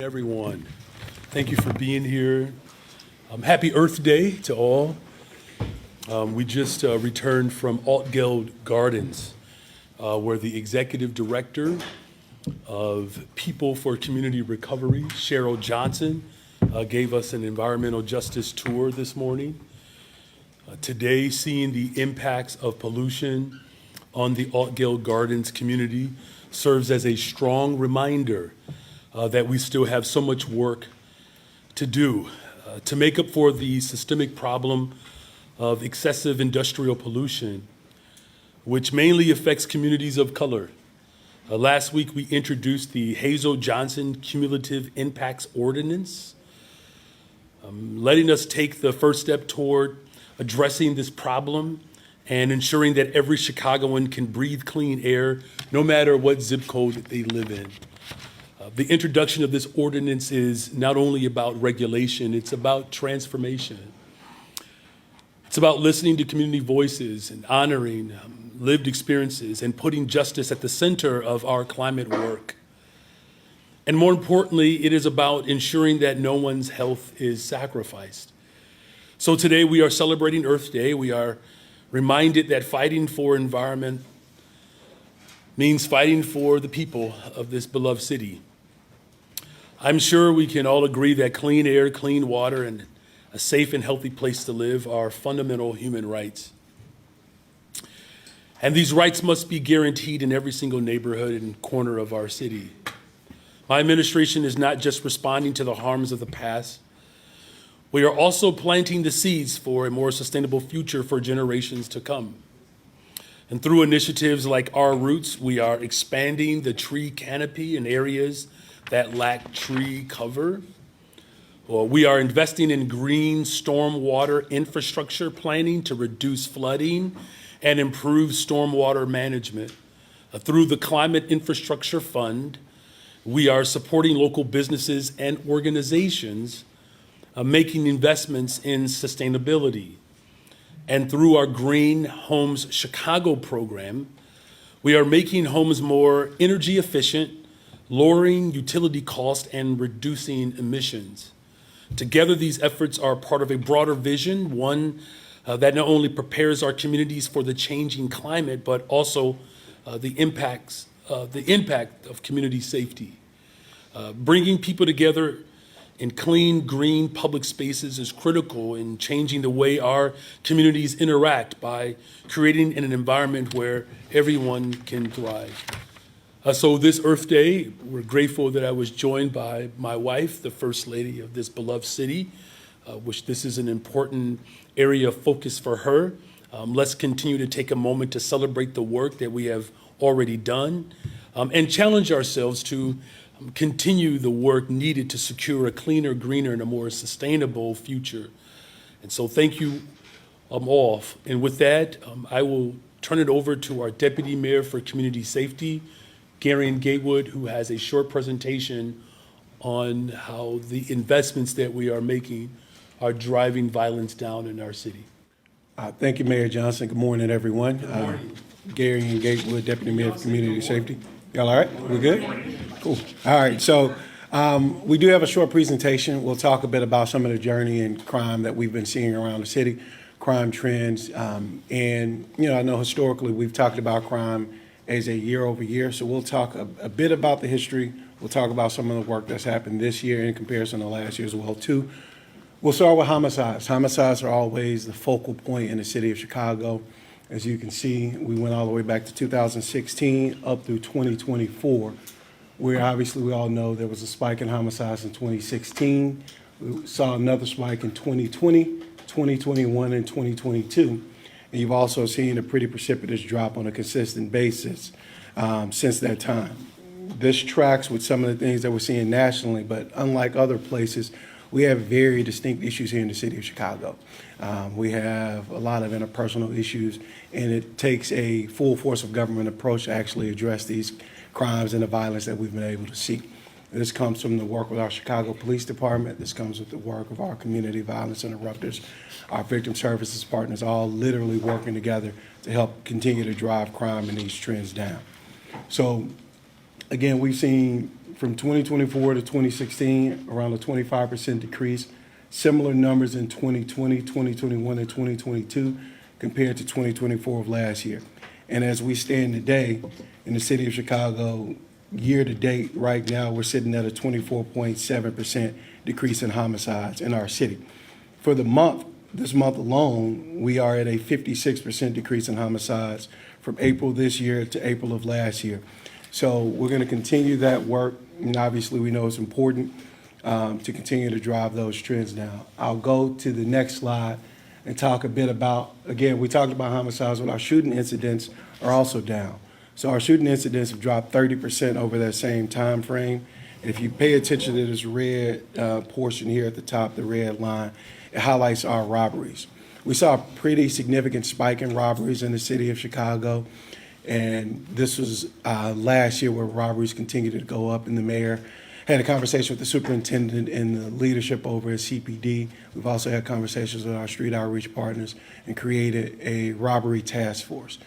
Everyone, thank you for being here. Happy Earth Day to all. We just returned from Altgeld Gardens, where the executive director of People for Community Recovery, Cheryl Johnson, gave us an environmental justice tour this morning. Today, seeing the impacts of pollution on the Altgeld Gardens community serves as a strong reminder that we still have so much work to do to make up for the systemic problem of excessive industrial pollution, which mainly affects communities of color. Last week, we introduced the Hazel-Johnson Cumulative Impacts Ordinance, letting us take the first step toward addressing this problem and ensuring that every Chicagoan can breathe clean air, no matter what zip code they live in. The introduction of this ordinance is not only about regulation, it's about transformation. It's about listening to community voices and honoring lived experiences and putting justice at the center of our climate work. And more importantly, it is about ensuring that no one's health is sacrificed. So today we are celebrating Earth Day. We are reminded that fighting for environment means fighting for the people of this beloved city. I'm sure we can all agree that clean air, clean water, and a safe and healthy place to live are fundamental human rights. And these rights must be guaranteed in every single neighborhood and corner of our city. My administration is not just responding to the harms of the past. We are also planting the seeds for a more sustainable future for generations to come. And through initiatives like Our Roots, we are expanding the tree canopy in areas that lack tree cover. We are investing in green stormwater infrastructure planning to reduce flooding and improve stormwater management. Through the Climate Infrastructure Fund, we are supporting local businesses and organizations making investments in sustainability. And through our Green Homes Chicago program, we are making homes more energy efficient, lowering utility costs and reducing emissions. Together, these efforts are part of a broader vision, one that not only prepares our communities for the changing climate, but also the impact of community safety. Bringing people together in clean, green public spaces is critical in changing the way our communities interact by creating an environment where everyone can thrive. So this Earth Day, we're grateful that I was joined by my wife, the First Lady of this beloved city, which this is an important area of focus for her. Let's continue to take a moment to celebrate the work that we have already done and challenge ourselves to continue the work needed to secure a cleaner, greener, and a more sustainable future. And so thank you all. And with that, I will turn it over to our Deputy Mayor for Community Safety, Gary Gatewood, who has a short presentation on how the investments that we are making are driving violence down in our city. Thank you, Mayor Johnson. Good morning, everyone. Good morning. Gary Gatewood, Deputy Mayor for Community Safety. Y'all all right? We good? Cool. All right. So we do have a short presentation. We'll talk a bit about some of the journey and crime that we've been seeing around the city, crime trends. And, I know historically we've talked about crime as a year over year. So we'll talk a bit about the history. We'll talk about some of the work that's happened this year in comparison to last year as well, too. We'll start with homicides. Homicides are always the focal point in the city of Chicago. As you can see, we went all the way back to 2016 up through 2024, where obviously we all know there was a spike in homicides in 2016. We saw another spike in 2020, 2021, and 2022. And you've also seen a pretty precipitous drop on a consistent basis since that time. This tracks with some of the things that we're seeing nationally, but unlike other places, we have very distinct issues here in the city of Chicago. We have a lot of interpersonal issues, and it takes a full force of government approach to actually address these crimes and the violence that we've been able to see. This comes from the work with our Chicago Police Department. This comes with the work of our community violence interrupters, our victim services partners, all literally working together to help continue to drive crime and these trends down. So again, we've seen from 2024 to 2016, around a 25% decrease. Similar numbers in 2020, 2021, and 2022 compared to 2024 of last year. And as we stand today in the city of Chicago, year to date, right now, we're sitting at a 24.7% decrease in homicides in our city. For the month, this month alone, we are at a 56% decrease in homicides from April this year to April of last year. So we're going to continue that work, and obviously we know it's important to continue to drive those trends down. I'll go to the next slide and talk a bit about, again, we talked about homicides, but our shooting incidents are also down. So our shooting incidents have dropped 30% over that same time frame. And if you pay attention to this red portion here at the top, the red line, it highlights our robberies. We saw a pretty significant spike in robberies in the city of Chicago. And this was last year where robberies continued to go up, and the mayor had a conversation with the superintendent and the leadership over at CPD. We've also had conversations with our street outreach partners and created a robbery task force.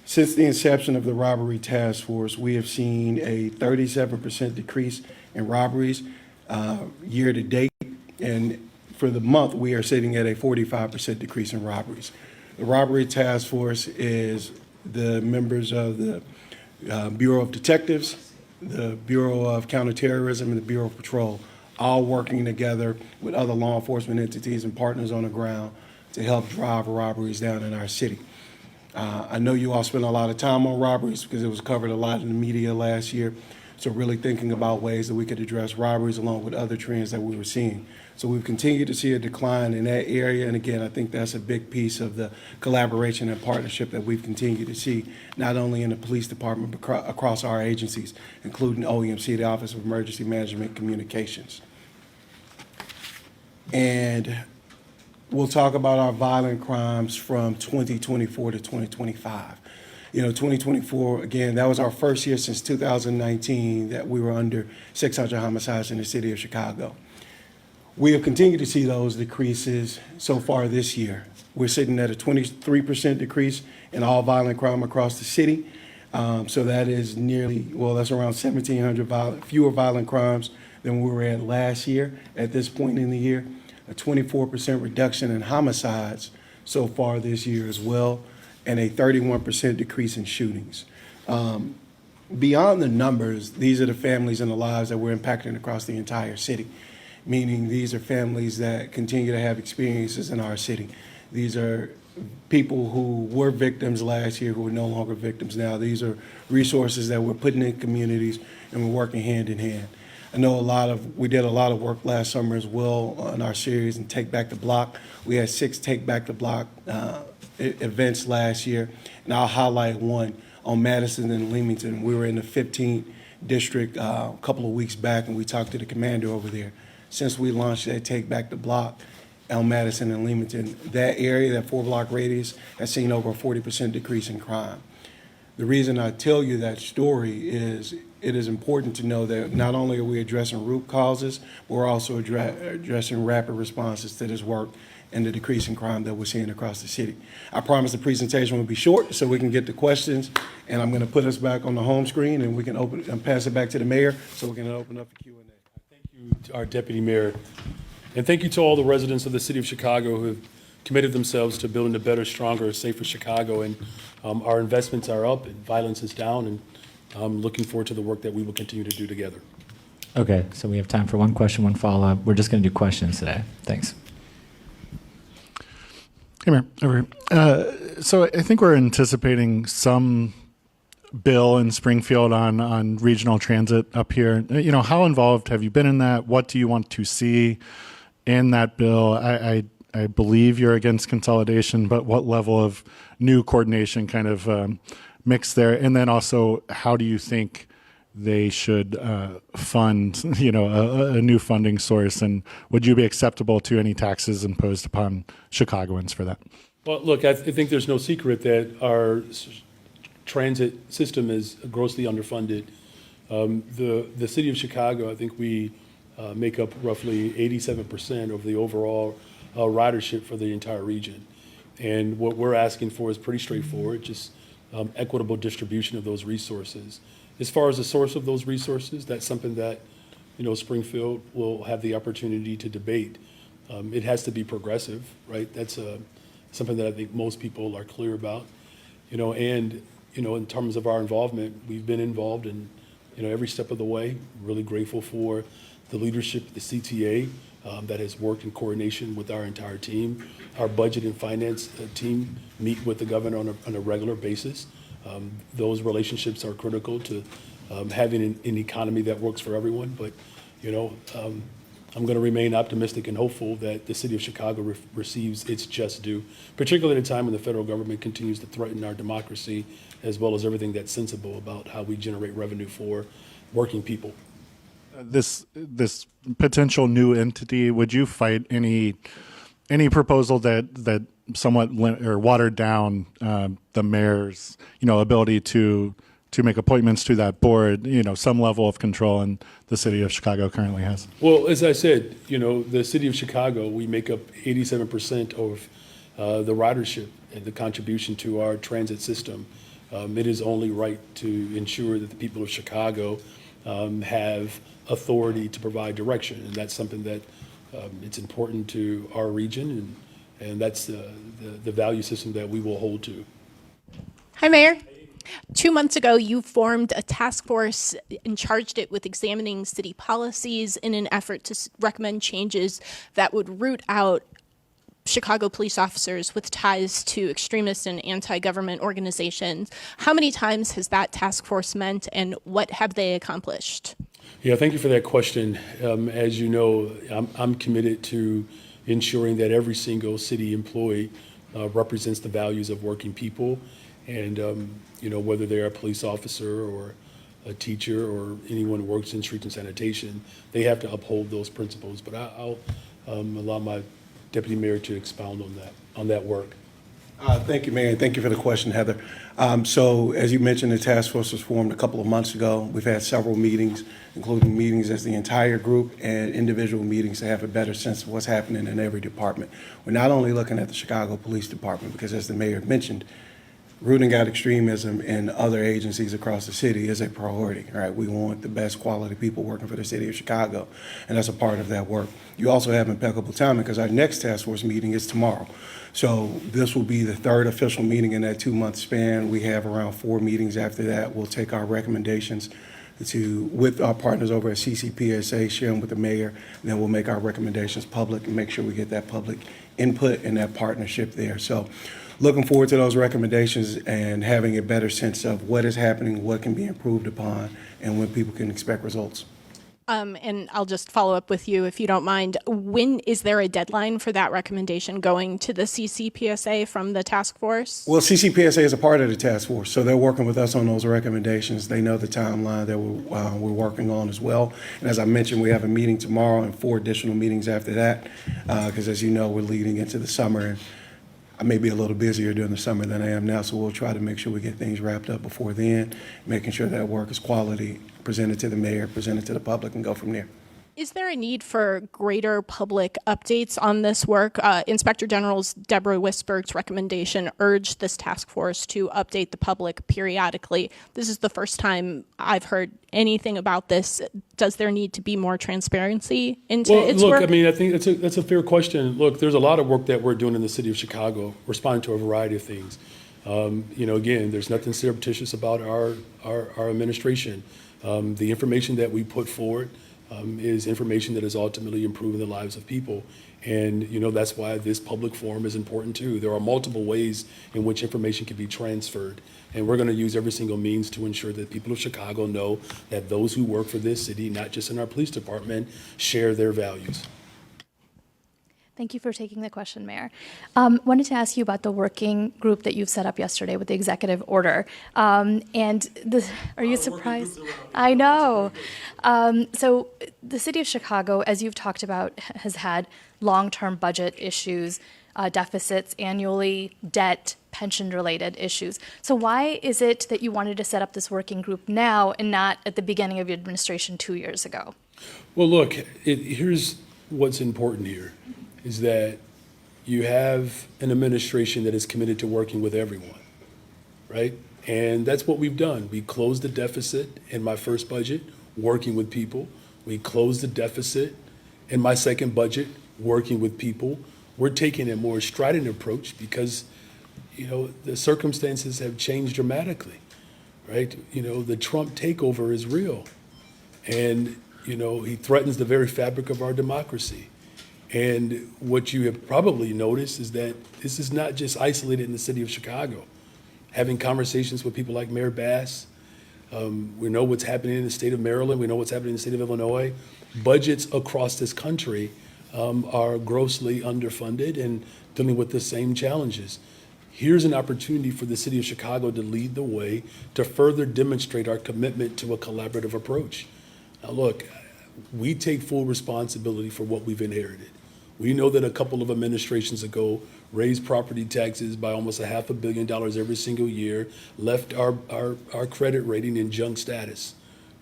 Since the inception of the robbery task force, we have seen a 37% decrease in robberies year to date. And for the month, we are sitting at a 45% decrease in robberies. The robbery task force is the members of the Bureau of Detectives, the Bureau of Counterterrorism, and the Bureau of Patrol, all working together with other law enforcement entities and partners on the ground to help drive robberies down in our city. I know you all spent a lot of time on robberies because it was covered a lot in the media last year. So really thinking about ways that we could address robberies along with other trends that we were seeing. So we've continued to see a decline in that area. And again, I think that's a big piece of the collaboration and partnership that we've continued to see, not only in the police department, but across our agencies, including OEMC, the Office of Emergency Management Communications. And we'll talk about our violent crimes from 2024 to 2025. You know, 2024, again, that was our first year since 2019 that we were under 600 homicides in the city of Chicago. We have continued to see those decreases so far this year. We're sitting at a 23% decrease in all violent crime across the city. So that is nearly, well, that's around 1,700 fewer violent crimes than we were at last year at this point in the year. A 24% reduction in homicides so far this year as well, and a 31% decrease in shootings. Beyond the numbers, these are the families and the lives that we're impacting across the entire city, meaning these are families that continue to have experiences in our city. These are people who were victims last year who are no longer victims now. These are resources that we're putting in communities, and we're working hand in hand. I know we did a lot of work last summer as well on our series and Take Back the Block. We had 6 Take Back the Block events last year, and I'll highlight one on Madison and Leamington. We were in the 15th district a couple of weeks back, and we talked to the commander over there. Since we launched that Take Back the Block on Madison and Leamington, that area, that 4-block radius, has seen over a 40% decrease in crime. The reason I tell you that story is it is important to know that not only are we addressing root causes, but we're also addressing rapid responses to this work and the decrease in crime that we're seeing across the city. I promise the presentation will be short so we can get to questions, and I'm going to put us back on the home screen and we can open and pass it back to the mayor so we can open up the Q&A. Thank you to our deputy mayor, and thank you to all the residents of the city of Chicago who have committed themselves to building a better, stronger, safer Chicago. And our investments are up and violence is down, and I'm looking forward to the work that we will continue to do together. Okay, so we have time for one question, one follow-up. We're just going to do questions today. Thanks. Hey, Mayor. Over here. So I think we're anticipating some bill in Springfield on regional transit up here. You know, how involved have you been in that? What do you want to see in that bill? I believe you're against consolidation, but what level of new coordination kind of mix there? And then also, how do you think they should fund, you know, a new funding source? And would you be acceptable to any taxes imposed upon Chicagoans for that? Well, look, I think there's no secret that our transit system is grossly underfunded. The city of Chicago, I think we make up roughly 87% of the overall ridership for the entire region. And what we're asking for is pretty straightforward, just equitable distribution of those resources. As far as the source of those resources, that's something that, Springfield will have the opportunity to debate. It has to be progressive, right? That's something that I think most people are clear about, and, in terms of our involvement, we've been involved in, every step of the way. Really grateful for the leadership of the CTA that has worked in coordination with our entire team. Our budget and finance team meet with the governor on a regular basis. Those relationships are critical to having an economy that works for everyone. But, I'm going to remain optimistic and hopeful that the city of Chicago receives its just due, particularly at a time when the federal government continues to threaten our democracy, as well as everything that's sensible about how we generate revenue for working people. This potential new entity, would you fight any proposal that somewhat or watered down the mayor's ability to make appointments to that board, some level of control, and the city of Chicago currently has? Well, as I said, the city of Chicago, we make up 87% of the ridership and the contribution to our transit system. It is only right to ensure that the people of Chicago have authority to provide direction, and that's something that it's important to our region, and that's the value system that we will hold to. Hi, Mayor. 2 months ago, you formed a task force and charged it with examining city policies in an effort to recommend changes that would root out Chicago police officers with ties to extremist and anti-government organizations. How many times has that task force met, and what have they accomplished? Yeah, thank you for that question. As you know, I'm committed to ensuring that every single city employee represents the values of working people. And, whether they're a police officer or a teacher or anyone who works in streets and sanitation, they have to uphold those principles. But I'll allow my deputy mayor to expound on that work. Thank you, Mayor, and thank you for the question, Heather. So, as you mentioned, the task force was formed a couple of months ago. We've had several meetings, including meetings as the entire group and individual meetings to have a better sense of what's happening in every department. We're not only looking at the Chicago Police Department, because as the mayor mentioned, rooting out extremism in other agencies across the city is a priority, right? We want the best quality people working for the city of Chicago, and that's a part of that work. You also have impeccable timing because our next task force meeting is tomorrow. So this will be the third official meeting in that 2-month span. We have around 4 meetings after that. We'll take our recommendations with our partners over at CCPSA, share them with the mayor, and then we'll make our recommendations public and make sure we get that public input and that partnership there. So looking forward to those recommendations and having a better sense of what is happening, what can be improved upon, and when people can expect results. And I'll just follow up with you, if you don't mind. When is there a deadline for that recommendation going to the CCPSA from the task force? Well, CCPSA is a part of the task force, so they're working with us on those recommendations. They know the timeline that we're working on as well. And as I mentioned, we have a meeting tomorrow and 4 additional meetings after that, because as you know, we're leading into the summer. And I may be a little busier during the summer than I am now, so we'll try to make sure we get things wrapped up before then, making sure that work is quality, presented to the mayor, presented to the public, and go from there. Is there a need for greater public updates on this work? Inspector General's Deborah Wisberg's recommendation urged this task force to update the public periodically. This is the first time I've heard anything about this. Does there need to be more transparency into its work? Look, I mean, I think that's a fair question. Look, there's a lot of work that we're doing in the city of Chicago, responding to a variety of things. Again, there's nothing surreptitious about our administration. The information that we put forward is information that is ultimately improving the lives of people. And, that's why this public forum is important too. There are multiple ways in which information can be transferred. And we're going to use every single means to ensure that people of Chicago know that those who work for this city, not just in our police department, share their values. Thank you for taking the question, Mayor. Wanted to ask you about the working group that you've set up yesterday with the executive order. Are you surprised? I know. So the city of Chicago, as you've talked about, has had long-term budget issues, deficits annually, debt, pension-related issues. So why is it that you wanted to set up this working group now and not at the beginning of your administration 2 years ago? Well, look, here's what's important here. Is that you have an administration that is committed to working with everyone, right? And that's what we've done. We closed the deficit in my first budget, working with people. We closed the deficit in my second budget, working with people. We're taking a more strident approach because, the circumstances have changed dramatically, right? The Trump takeover is real. And, he threatens the very fabric of our democracy. And what you have probably noticed is that this is not just isolated in the city of Chicago. Having conversations with people like Mayor Bass, we know what's happening in the state of Maryland, we know what's happening in the state of Illinois. Budgets across this country are grossly underfunded and dealing with the same challenges. Here's an opportunity for the city of Chicago to lead the way to further demonstrate our commitment to a collaborative approach. Now, look, we take full responsibility for what we've inherited. We know that a couple of administrations ago raised property taxes by almost $500 million every single year, left our credit rating in junk status,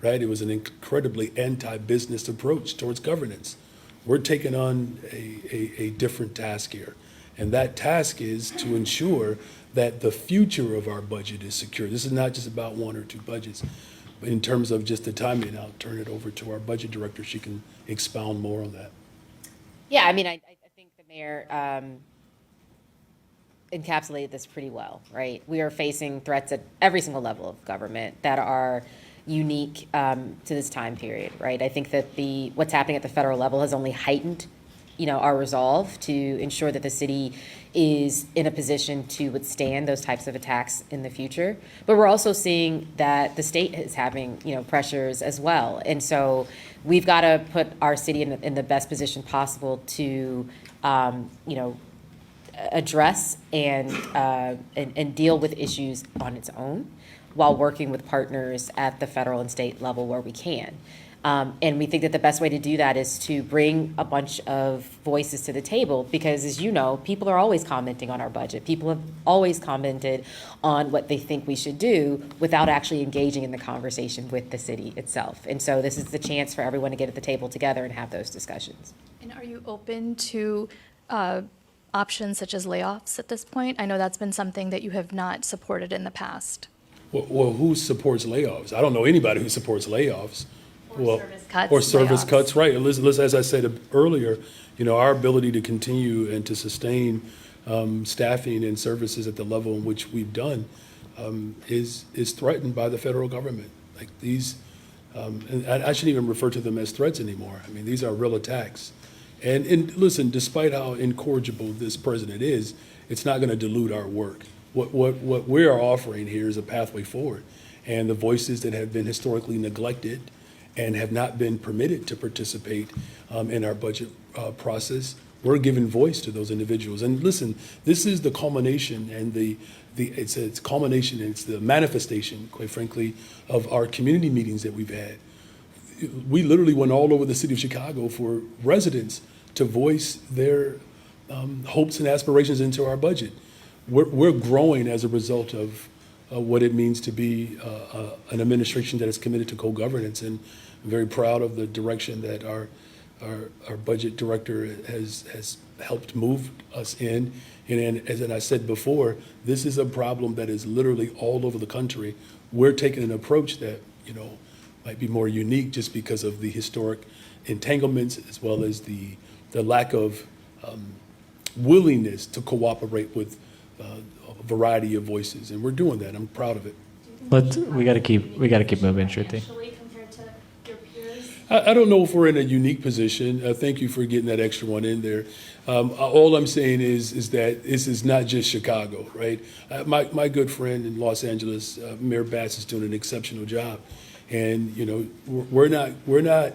right? It was an incredibly anti-business approach towards governance. We're taking on a different task here. And that task is to ensure that the future of our budget is secure. This is not just about one or two budgets. But in terms of just the timing, I'll turn it over to our budget director. She can expound more on that. Yeah, I mean, I think the mayor encapsulated this pretty well, right? We are facing threats at every single level of government that are unique to this time period, right? I think that what's happening at the federal level has only heightened, our resolve to ensure that the city is in a position to withstand those types of attacks in the future. But we're also seeing that the state is having, pressures as well. And so we've got to put our city in the best position possible to, address and deal with issues on its own while working with partners at the federal and state level where we can. And we think that the best way to do that is to bring a bunch of voices to the table because, as you know, people are always commenting on our budget. People have always commented on what they think we should do without actually engaging in the conversation with the city itself. And so this is the chance for everyone to get at the table together and have those discussions. And are you open to options such as layoffs at this point? I know that's been something that you have not supported in the past. Well, who supports layoffs? I don't know anybody who supports layoffs. Service cuts, Or service layoffs. cuts, right. As I said earlier, our ability to continue and to sustain staffing and services at the level in which we've done is threatened by the federal government. Like these, and I shouldn't even refer to them as threats anymore. I mean, these are real attacks. And listen, despite how incorrigible this president is, it's not going to dilute our work. What we are offering here is a pathway forward. And the voices that have been historically neglected and have not been permitted to participate in our budget process, we're giving voice to those individuals. And listen, this is the culmination and it's culmination, and it's the manifestation, quite frankly, of our community meetings that we've had. We literally went all over the city of Chicago for residents to voice their hopes and aspirations into our budget. We're growing as a result of what it means to be an administration that is committed to co-governance, and I'm very proud of the direction that our budget director has helped move us in. And as I said before, this is a problem that is literally all over the country. We're taking an approach that might be more unique just because of the historic entanglements as well as the lack of willingness to cooperate with a variety of voices, and we're doing that. I'm proud of it. We got to keep moving, Shruti. Compared to your peers? I don't know if we're in a unique position. Thank you for getting that extra one in there. All I'm saying is that this is not just Chicago, right? My good friend in Los Angeles, Mayor Bass, is doing an exceptional job, and we're not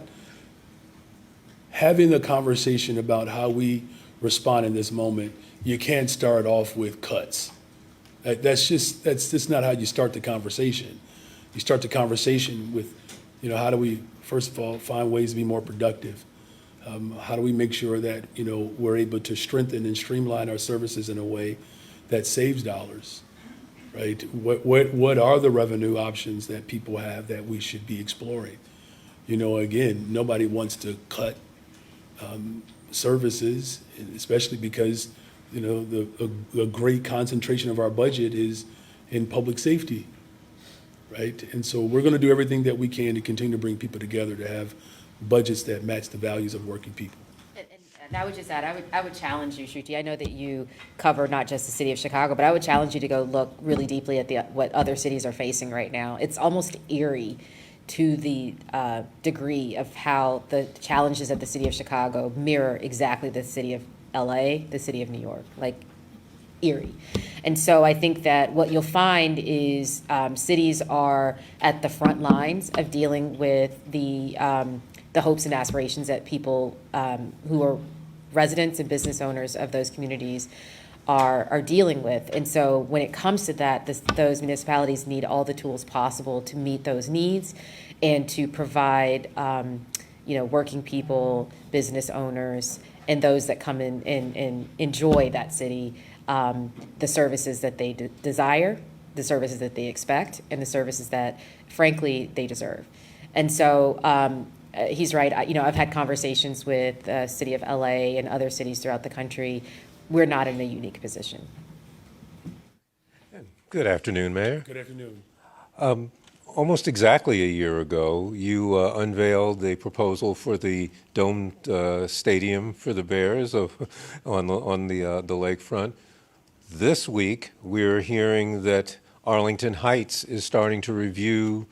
having a conversation about how we respond in this moment. You can't start off with cuts. That's just not how you start the conversation. You start the conversation with, how do we, first of all, find ways to be more productive? How do we make sure that, we're able to strengthen and streamline our services in a way that saves dollars, right? What are the revenue options that people have that we should be exploring? Again, nobody wants to cut services, especially because a great concentration of our budget is in public safety, right? And so we're going to do everything that we can to continue to bring people together to have budgets that match the values of working people. And I would just add, I would challenge you, Shruti. I know that you cover not just the city of Chicago, but I would challenge you to go look really deeply at what other cities are facing right now. It's almost eerie to the degree of how the challenges of the city of Chicago mirror exactly the city of LA, the city of New York, like eerie. And so I think that what you'll find is cities are at the front lines of dealing with the hopes and aspirations that people who are residents and business owners of those communities are dealing with. And so when it comes to that, those municipalities need all the tools possible to meet those needs and to provide working people, business owners, and those that come in and enjoy that city, the services that they desire, the services that they expect, and the services that, frankly, they deserve. And so he's right. I've had conversations with the city of LA and other cities throughout the country. We're not in a unique position. Good afternoon, Mayor. Good afternoon. Almost exactly a year ago, you unveiled a proposal for the domed stadium for the Bears on the lakefront. This week, we're hearing that Arlington Heights is starting to review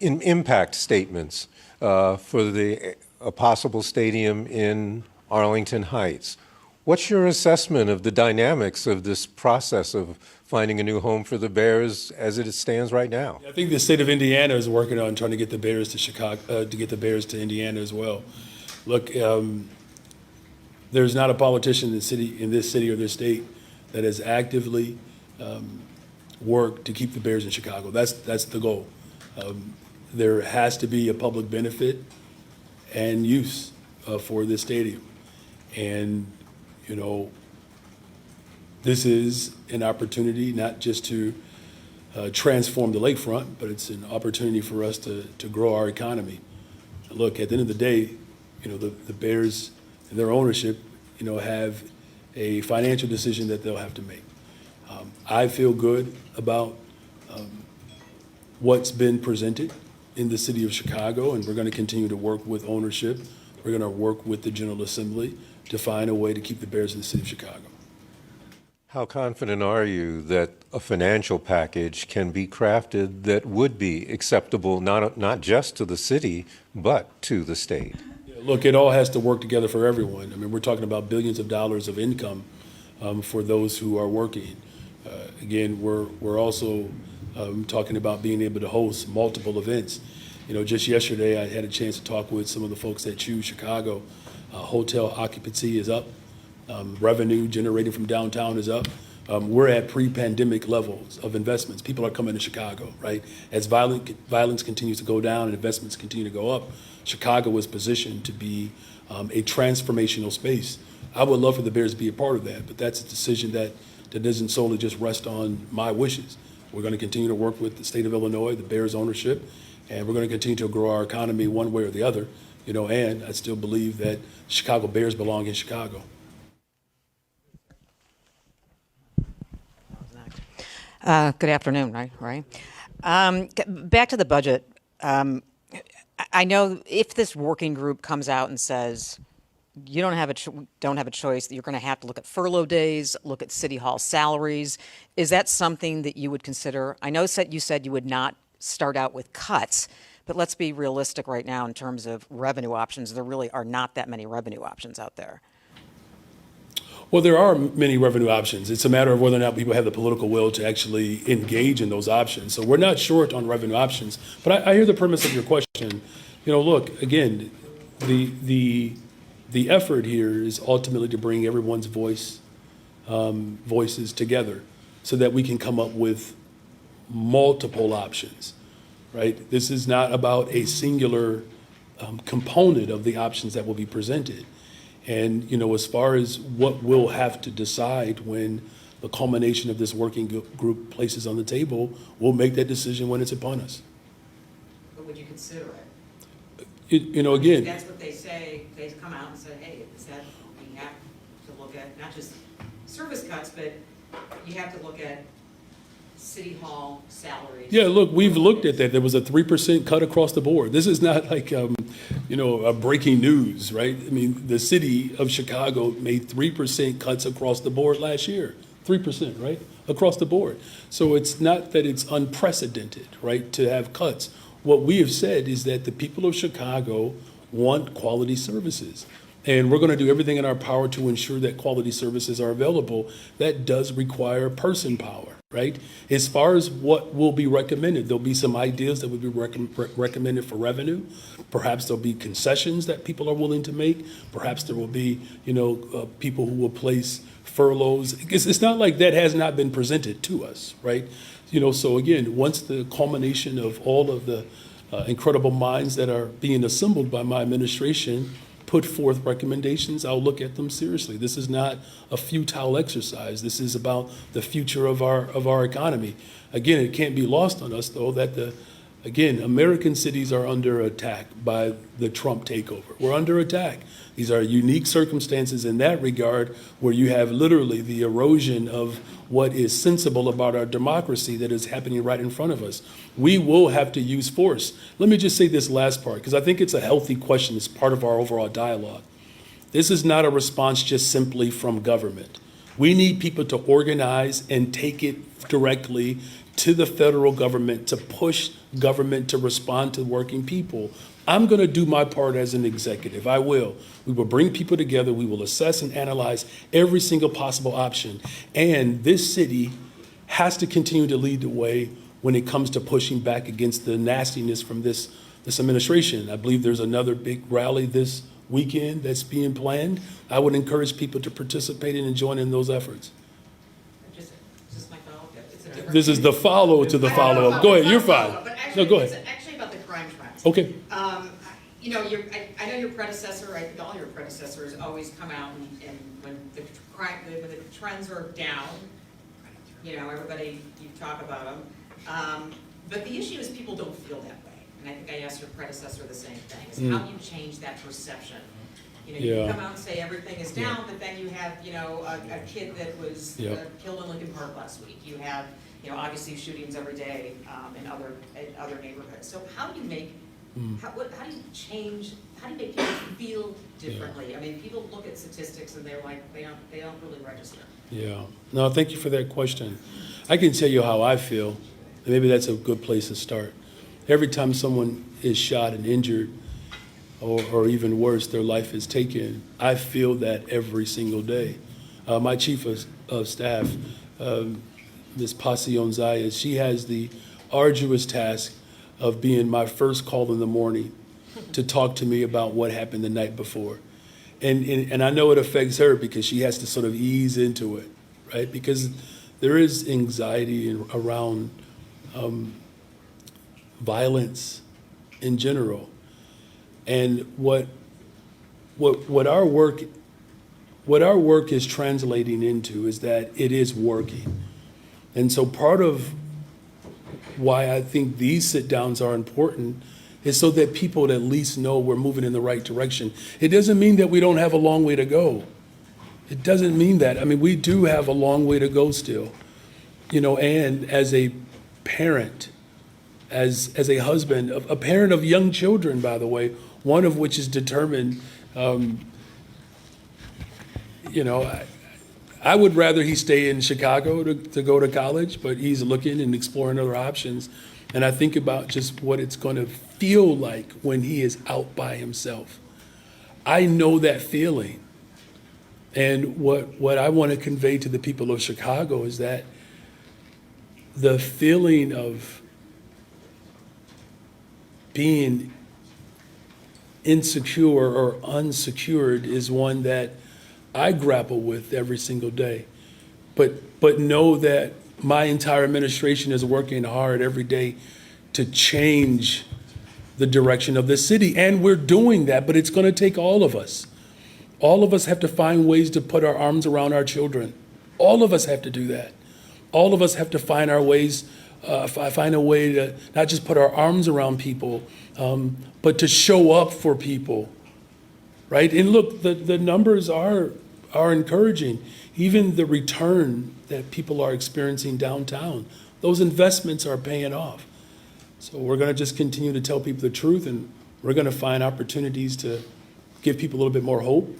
impact statements for a possible stadium in Arlington Heights. What's your assessment of the dynamics of this process of finding a new home for the Bears as it stands right now? I think the state of Indiana is working on trying to get the Bears to Chicago, to get the Bears to Indiana as well. Look, there's not a politician in this city or this state that has actively worked to keep the Bears in Chicago. That's the goal. There has to be a public benefit and use for this stadium. And, this is an opportunity not just to transform the lakefront, but it's an opportunity for us to grow our economy. Look, at the end of the day, the Bears and their ownership, have a financial decision that they'll have to make. I feel good about what's been presented in the city of Chicago, and we're going to continue to work with ownership. We're going to work with the General Assembly to find a way to keep the Bears in the city of Chicago. How confident are you that a financial package can be crafted that would be acceptable not just to the city, but to the state? Look, it all has to work together for everyone. I mean, we're talking about billions of dollars of income for those who are working. Again, we're also talking about being able to host multiple events. Just yesterday, I had a chance to talk with some of the folks at Choose Chicago. Hotel occupancy is up. Revenue generated from downtown is up. We're at pre-pandemic levels of investments. People are coming to Chicago, right? As violence continues to go down and investments continue to go up, Chicago is positioned to be a transformational space. I would love for the Bears to be a part of that, but that's a decision that doesn't solely just rest on my wishes. We're going to continue to work with the state of Illinois, the Bears ownership, and we're going to continue to grow our economy one way or the other. And I still believe that Chicago Bears belong in Chicago. Good afternoon, right? Back to the budget. I know if this working group comes out and says you don't have a choice, that you're going to have to look at furlough days, look at city hall salaries. Is that something that you would consider? I know you said you would not start out with cuts, but let's be realistic right now in terms of revenue options. There really are not that many revenue options out there. Well, there are many revenue options. It's a matter of whether or not people have the political will to actually engage in those options. So we're not short on revenue options. But I hear the premise of your question. Look, again, the effort here is ultimately to bring everyone's voices together so that we can come up with multiple options, right? This is not about a singular component of the options that will be presented. And, as far as what we'll have to decide when the culmination of this working group places on the table, we'll make that decision when it's upon us. But would you consider it? Again. That's what they say. They come out and say, hey, is that we have to look at not just service cuts, but you have to look at city hall salaries. Yeah, look, we've looked at that. There was a 3% cut across the board. This is not like, a breaking news, right? I mean, the city of Chicago made 3% cuts across the board last year. 3%, right? Across the board. So it's not that it's unprecedented, right, to have cuts. What we have said is that the people of Chicago want quality services. And we're going to do everything in our power to ensure that quality services are available. That does require person power, right? As far as what will be recommended, there'll be some ideas that would be recommended for revenue. Perhaps there'll be concessions that people are willing to make. Perhaps there will be, people who will place furloughs. It's not like that has not been presented to us, right? So again, once the culmination of all of the incredible minds that are being assembled by my administration put forth recommendations, I'll look at them seriously. This is not a futile exercise. This is about the future of our economy. Again, it can't be lost on us, though, that American cities are under attack by the Trump takeover. We're under attack. These are unique circumstances in that regard, where you have literally the erosion of what is sensible about our democracy that is happening right in front of us. We will have to use force. Let me just say this last part, because I think it's a healthy question. It's part of our overall dialogue. This is not a response just simply from government. We need people to organize and take it directly to the federal government, to push government to respond to working people. I'm going to do my part as an executive. I will. We will bring people together. We will assess and analyze every single possible option. And this city has to continue to lead the way when it comes to pushing back against the nastiness from this administration. I believe there's another big rally this weekend that's being planned. I would encourage people to participate in and join in those efforts. Is this my follow-up? It's a different- This is the follow to the follow-up. Go ahead, you're fine. But No, go ahead. It's actually about the crime trends. Okay. I know your predecessor, I think all your predecessors always come out and when the trends are down, everybody, you talk about them. But the issue is people don't feel that way. And I think I asked your predecessor the same thing, is how do you change that perception? You come out and say everything is down, but then you have, a kid that was killed in Lincoln Park last week. You have, obviously shootings every day in other neighborhoods. So how do you make, how do you change, how do you make people feel differently? I mean, people look at statistics and they're like, they don't really register. Yeah. No, thank you for that question. I can tell you how I feel. Maybe that's a good place to start. Every time someone is shot and injured, or even worse, their life is taken, I feel that every single day. My chief of staff, Ms. Pasion Zayas, she has the arduous task of being my first call in the morning to talk to me about what happened the night before. And I know it affects her because she has to sort of ease into it, right? Because there is anxiety around violence in general. And what our work is translating into is that it is working. And so part of why I think these sit-downs are important is so that people at least know we're moving in the right direction. It doesn't mean that we don't have a long way to go. It doesn't mean that. I mean, we do have a long way to go still. And as a parent, as a husband, a parent of young children, by the way, one of which is determined, I would rather he stay in Chicago to go to college, but he's looking and exploring other options. And I think about just what it's going to feel like when he is out by himself. I know that feeling. And what I want to convey to the people of Chicago is that the feeling of being insecure or unsecured is one that I grapple with every single day. But know that my entire administration is working hard every day to change the direction of this city. And we're doing that, but it's going to take all of us. All of us have to find ways to put our arms around our children. All of us have to do that. All of us have to find our ways, find a way to not just put our arms around people, but to show up for people, right? And look, the numbers are are encouraging. Even the return that people are experiencing downtown, those investments are paying off. So we're going to just continue to tell people the truth, and we're going to find opportunities to give people a little bit more hope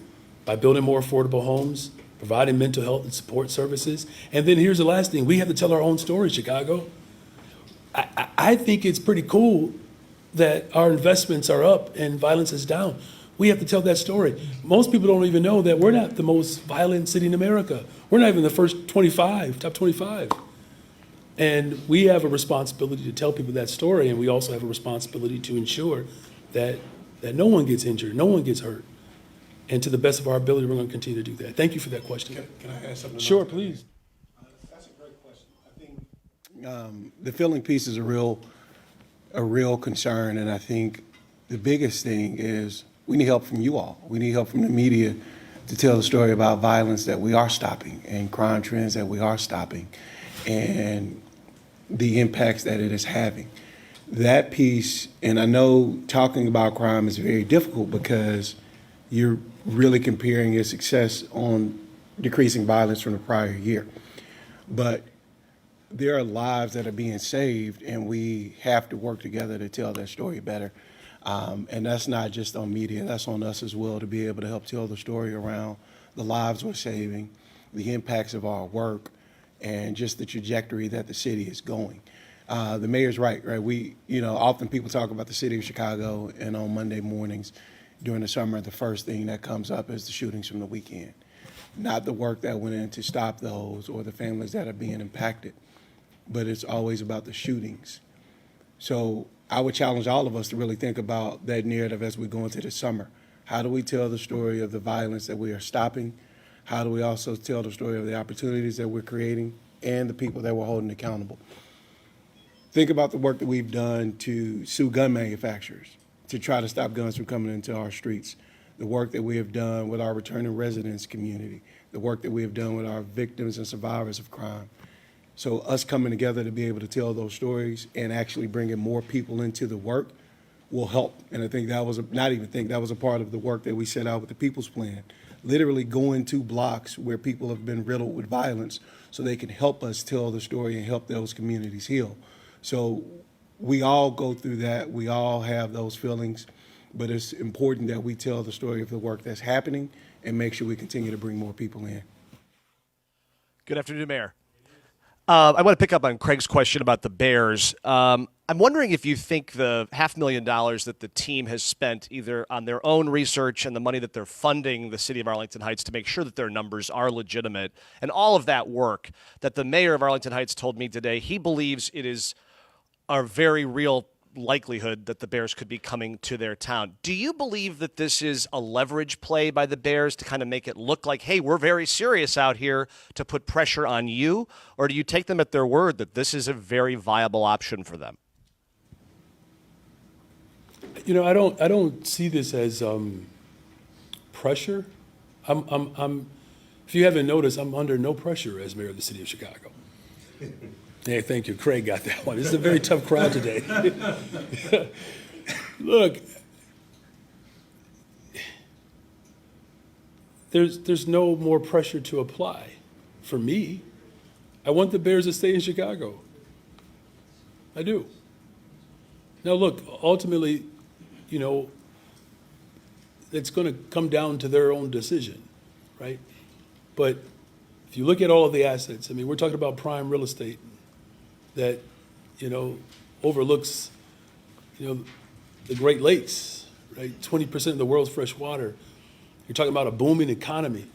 by building more affordable homes, providing mental health and support services. And then here's the last thing. We have to tell our own story, Chicago. I think it's pretty cool that our investments are up and violence is down. We have to tell that story. Most people don't even know that we're not the most violent city in America. We're not even the first top 25. And we have a responsibility to tell people that story, and we also have a responsibility to ensure that no one gets injured, no one gets hurt. And to the best of our ability, we're going to continue to do that. Thank you for that question. Can I add something? Sure, please. That's a great question. I think the filling piece is a real concern, and I think the biggest thing is we need help from you all. We need help from the media to tell the story about violence that we are stopping and crime trends that we are stopping and the impacts that it is having. That piece, and I know talking about crime is very difficult because you're really comparing your success on decreasing violence from the prior year. But there are lives that are being saved, and we have to work together to tell that story better. And that's not just on media, that's on us as well to be able to help tell the story around the lives we're saving, the impacts of our work, and just the trajectory that the city is going. The mayor's right? We, often people talk about the city of Chicago, and on Monday mornings during the summer, the first thing that comes up is the shootings from the weekend. Not the work that went in to stop those or the families that are being impacted, but it's always about the shootings. So I would challenge all of us to really think about that narrative as we go into the summer. How do we tell the story of the violence that we are stopping? How do we also tell the story of the opportunities that we're creating and the people that we're holding accountable? Think about the work that we've done to sue gun manufacturers to try to stop guns from coming into our streets, the work that we have done with our returning residents community, the work that we have done with our victims and survivors of crime. So us coming together to be able to tell those stories and actually bringing more people into the work will help. And I think that was, that was a part of the work that we set out with the People's Plan. Literally going to blocks where people have been riddled with violence so they can help us tell the story and help those communities heal. So we all go through that. We all have those feelings, but it's important that we tell the story of the work that's happening and make sure we continue to bring more people in. Good afternoon, Mayor. I want to pick up on Craig's question about the Bears. I'm wondering if you think the $500,000 that the team has spent either on their own research and the money that they're funding the city of Arlington Heights to make sure that their numbers are legitimate and all of that work that the mayor of Arlington Heights told me today, he believes it is a very real likelihood that the Bears could be coming to their town. Do you believe that this is a leverage play by the Bears to kind of make it look like, hey, we're very serious out here to put pressure on you? Or do you take them at their word that this is a very viable option for them? I don't see this as pressure. If you haven't noticed, I'm under no pressure as mayor of the city of Chicago. Hey, thank you. Craig got that one. This is a very tough crowd today. Look, there's no more pressure to apply for me. I want the Bears to stay in Chicago. I do. Now, look, ultimately, it's going to come down to their own decision, right? But if you look at all of the assets, we're talking about prime real estate that, overlooks, the Great Lakes, right? 20% of the world's fresh water. You're talking about a booming economy,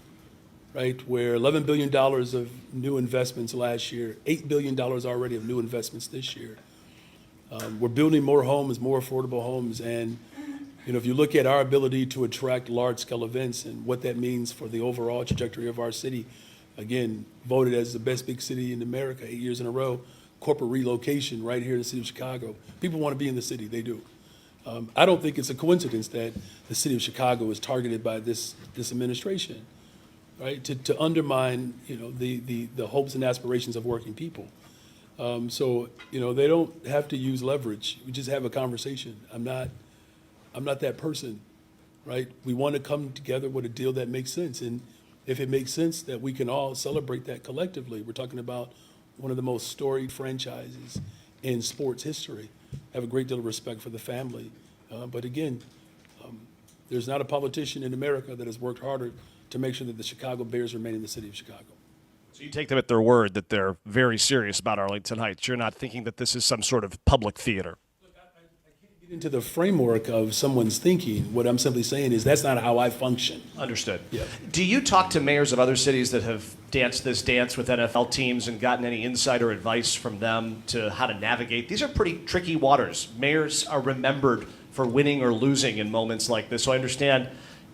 right? Where $11 billion of new investments last year, $8 billion already of new investments this year. We're building more homes, more affordable homes. And, if you look at our ability to attract large-scale events and what that means for the overall trajectory of our city, again, voted as the best big city in America 8 years in a row, corporate relocation right here in the city of Chicago. People want to be in the city, they do. I don't think it's a coincidence that the city of Chicago is targeted by this administration, right? To undermine, the hopes and aspirations of working people. So they don't have to use leverage. We just have a conversation. I'm not that person, right? We want to come together with a deal that makes sense. And if it makes sense, that we can all celebrate that collectively. We're talking about one of the most storied franchises in sports history. I have a great deal of respect for the family. But again, there's not a politician in America that has worked harder to make sure that the Chicago Bears remain in the city of Chicago. So you take them at their word that they're very serious about Arlington Heights. You're not thinking that this is some sort of public theater. Get into the framework of someone's thinking. What I'm simply saying is that's not how I function. Understood. Yeah. Do you talk to mayors of other cities that have danced this dance with NFL teams and gotten any insider advice from them to how to navigate? These are pretty tricky waters. Mayors are remembered for winning or losing in moments like this. So I understand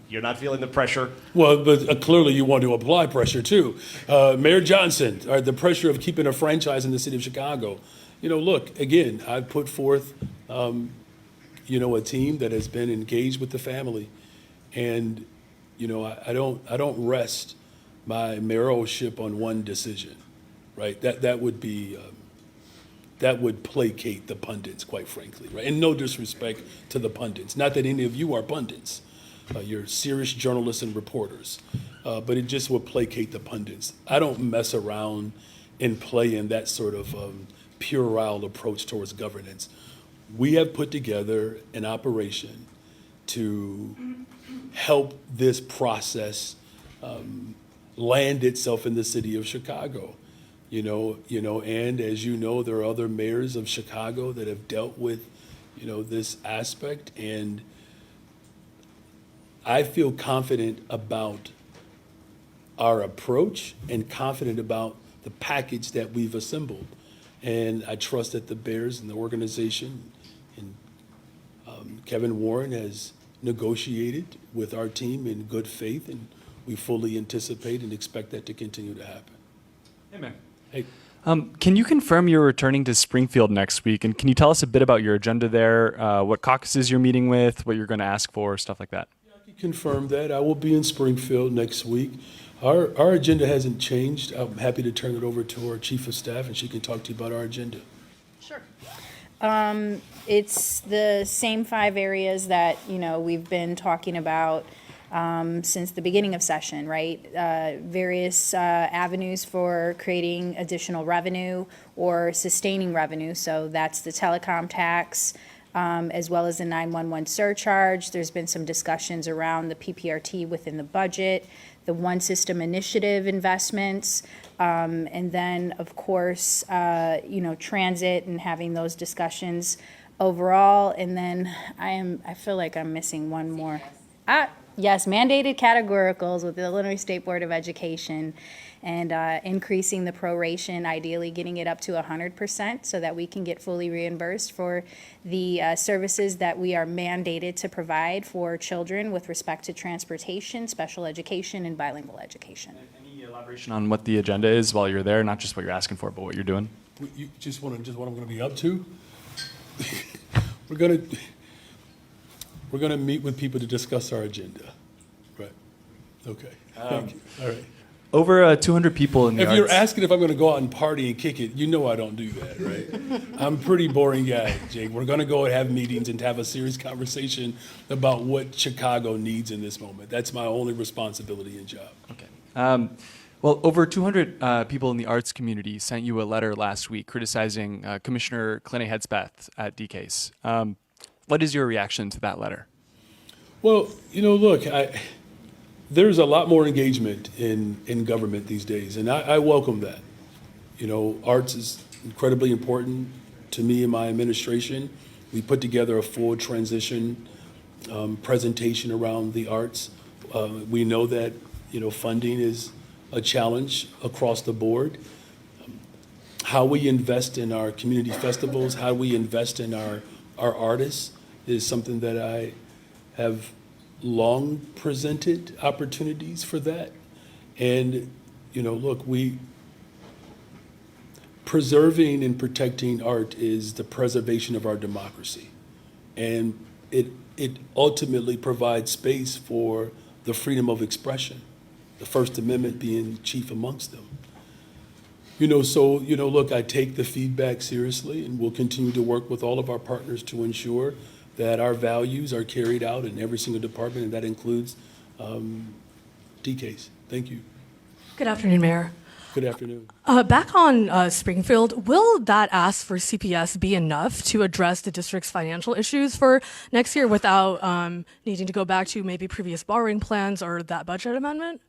you're not feeling the pressure. Well, but clearly you want to apply pressure too. Mayor Johnson, the pressure of keeping a franchise in the city of Chicago. Look, again, I've put forth, a team that has been engaged with the family. And, I don't rest my mayoralship on one decision, right? That would be, that would placate the pundits, quite frankly, right? And no disrespect to the pundits. Not that any of you are pundits. You're serious journalists and reporters. But it just would placate the pundits. I don't mess around and play in that sort of puerile approach towards governance. We have put together an operation to help this process land itself in the city of Chicago. And as you know, there are other mayors of Chicago that have dealt with, this aspect. And I feel confident about our approach and confident about the package that we've assembled. And I trust that the Bears and the organization and Kevin Warren has negotiated with our team in good faith, and we fully anticipate and expect that to continue to happen. Hey, Mayor. Hey. Can you confirm you're returning to Springfield next week? And can you tell us a bit about your agenda there, what caucuses you're meeting with, what you're going to ask for, stuff like that? I can confirm that. I will be in Springfield next week. Our agenda hasn't changed. I'm happy to turn it over to our chief of staff, and she can talk to you about our agenda. Sure. It's the same 5 areas that, we've been talking about since the beginning of session, right? Various avenues for creating additional revenue or sustaining revenue. So that's the telecom tax, as well as the 911 surcharge. There's been some discussions around the PPRT within the budget, the One System Initiative investments, and then, of course, transit and having those discussions overall. And then I feel like I'm missing one more. Yes, mandated categoricals with the Illinois State Board of Education, and increasing the proration, ideally getting it up to 100% so that we can get fully reimbursed for the services that we are mandated to provide for children with respect to transportation, special education, and bilingual education. Any elaboration on what the agenda is while you're there, not just what you're asking for, but what you're doing? You just what I'm going to be up to? We're going to meet with people to discuss our agenda. Right. Okay. Thank you. All right. Over 200 people in the If you're arts. asking if I'm going to go out and party and kick it, you know I don't do that, right? I'm a pretty boring guy, Jake. We're going to go and have meetings and have a serious conversation about what Chicago needs in this moment. That's my only responsibility and job. Okay. Well, over 200 people in the arts community sent you a letter last week criticizing Commissioner Clinton Hedspeth at DKS. What is your reaction to that letter? Well, look, there's a lot more engagement in government these days, and I welcome that. Arts is incredibly important to me and my administration. We put together a full transition presentation around the arts. We know that, funding is a challenge across the board. How we invest in our community festivals, how we invest in our artists is something that I have long presented opportunities for that. And, look, preserving and protecting art is the preservation of our democracy. And it ultimately provides space for the freedom of expression, the First Amendment being chief amongst them. Look, I take the feedback seriously, and we'll continue to work with all of our partners to ensure that our values are carried out in every single department, and that includes DKS. Thank you. Good afternoon, Mayor. Good afternoon. Back on Springfield, will that ask for CPS be enough to address the district's financial issues for next year without needing to go back to maybe previous borrowing plans or that budget amendment?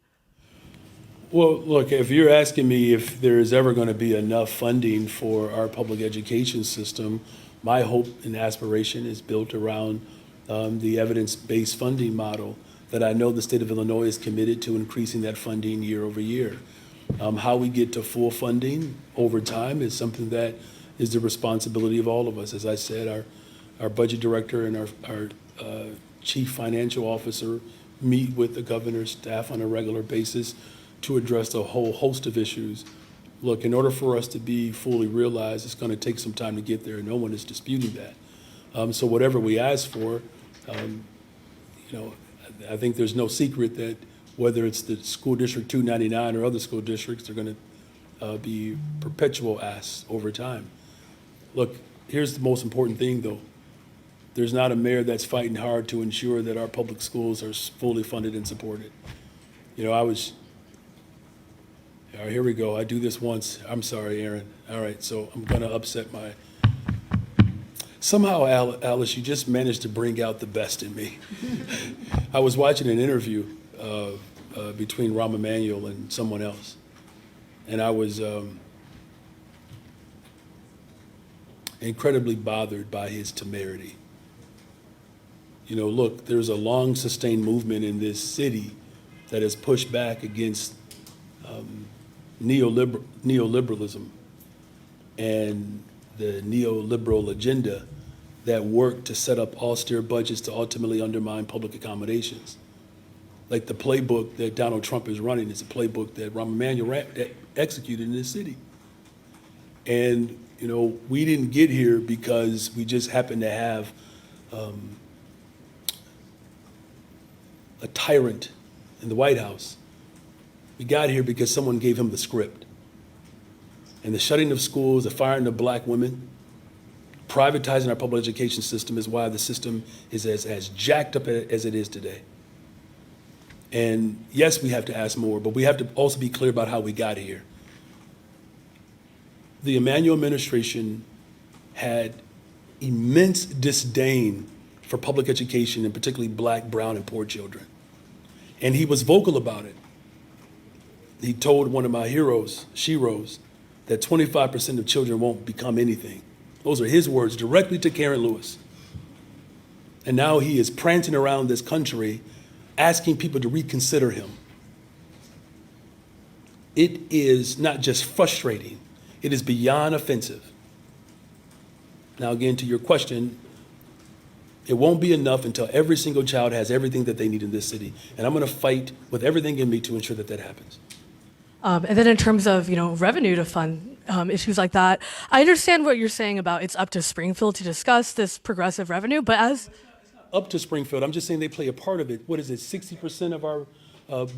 Well, look, if you're asking me if there is ever going to be enough funding for our public education system, my hope and aspiration is built around the evidence-based funding model that I know the state of Illinois is committed to increasing that funding year over year. How we get to full funding over time is something that is the responsibility of all of us. As I said, our budget director and our chief financial officer meet with the governor's staff on a regular basis to address a whole host of issues. Look, in order for us to be fully realized, it's going to take some time to get there, and no one is disputing that. So whatever we ask for, I think there's no secret that whether it's the school district 299 or other school districts, they're going to be perpetual asks over time. Look, here's the most important thing, though. There's not a mayor that's fighting hard to ensure that our public schools are fully funded and supported. All right, here we go. I do this once. I'm sorry, Aaron. All right, so I'm going to upset my... Somehow, Alice, you just managed to bring out the best in me. I was watching an interview between Rahm Emanuel and someone else, and I was incredibly bothered by his temerity. Look, there's a long sustained movement in this city that has pushed back against neoliberalism and the neoliberal agenda that work to set up austere budgets to ultimately undermine public accommodations. Like the playbook that Donald Trump is running is a playbook that Rahm Emanuel executed in this city. And, we didn't get here because we just happened to have a tyrant in the White House. We got here because someone gave him the script. And the shutting of schools, the firing of black women, privatizing our public education system is why the system is as jacked up as it is today. And yes, we have to ask more, but we have to also be clear about how we got here. The Emanuel administration had immense disdain for public education, and particularly black, brown, and poor children. And he was vocal about it. He told one of my heroes, Sheroes, that 25% of children won't become anything. Those are his words directly to Karen Lewis. And now he is prancing around this country asking people to reconsider him. It is not just frustrating, it is beyond offensive. Now, again, to your question, it won't be enough until every single child has everything that they need in this city. And I'm going to fight with everything in me to ensure that that happens. And then in terms of, revenue to fund issues like that, I understand what you're saying about it's up to Springfield to discuss this progressive revenue, but as... Up to Springfield, I'm just saying they play a part of it. What is it, 60% of our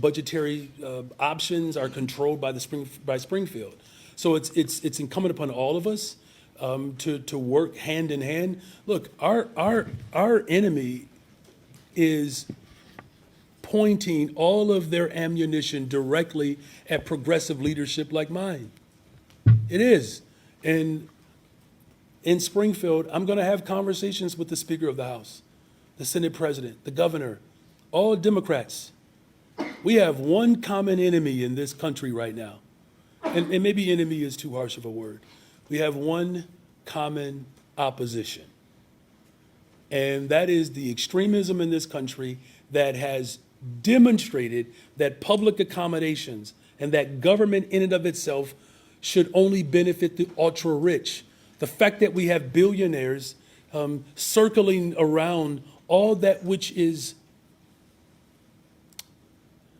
budgetary options are controlled by Springfield. So it's incumbent upon all of us to work hand in hand. Look, our enemy is pointing all of their ammunition directly at progressive leadership like mine. It is. And in Springfield, I'm going to have conversations with the Speaker of the House, the Senate President, the Governor, all Democrats. We have one common enemy in this country right now. And maybe enemy is too harsh of a word. We have one common opposition. And that is the extremism in this country that has demonstrated that public accommodations and that government in and of itself should only benefit the ultra-rich. The fact that we have billionaires circling around all that which is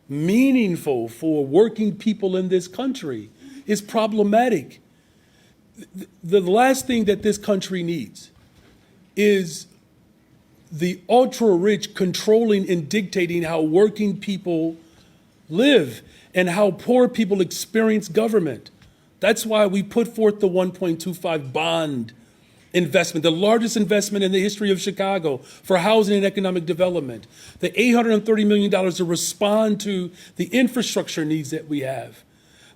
meaningful for working people in this country is problematic. The last thing that this country needs is the ultra-rich controlling and dictating how working people live and how poor people experience government. That's why we put forth the 1.25 bond investment, the largest investment in the history of Chicago for housing and economic development. The $830 million to respond to the infrastructure needs that we have.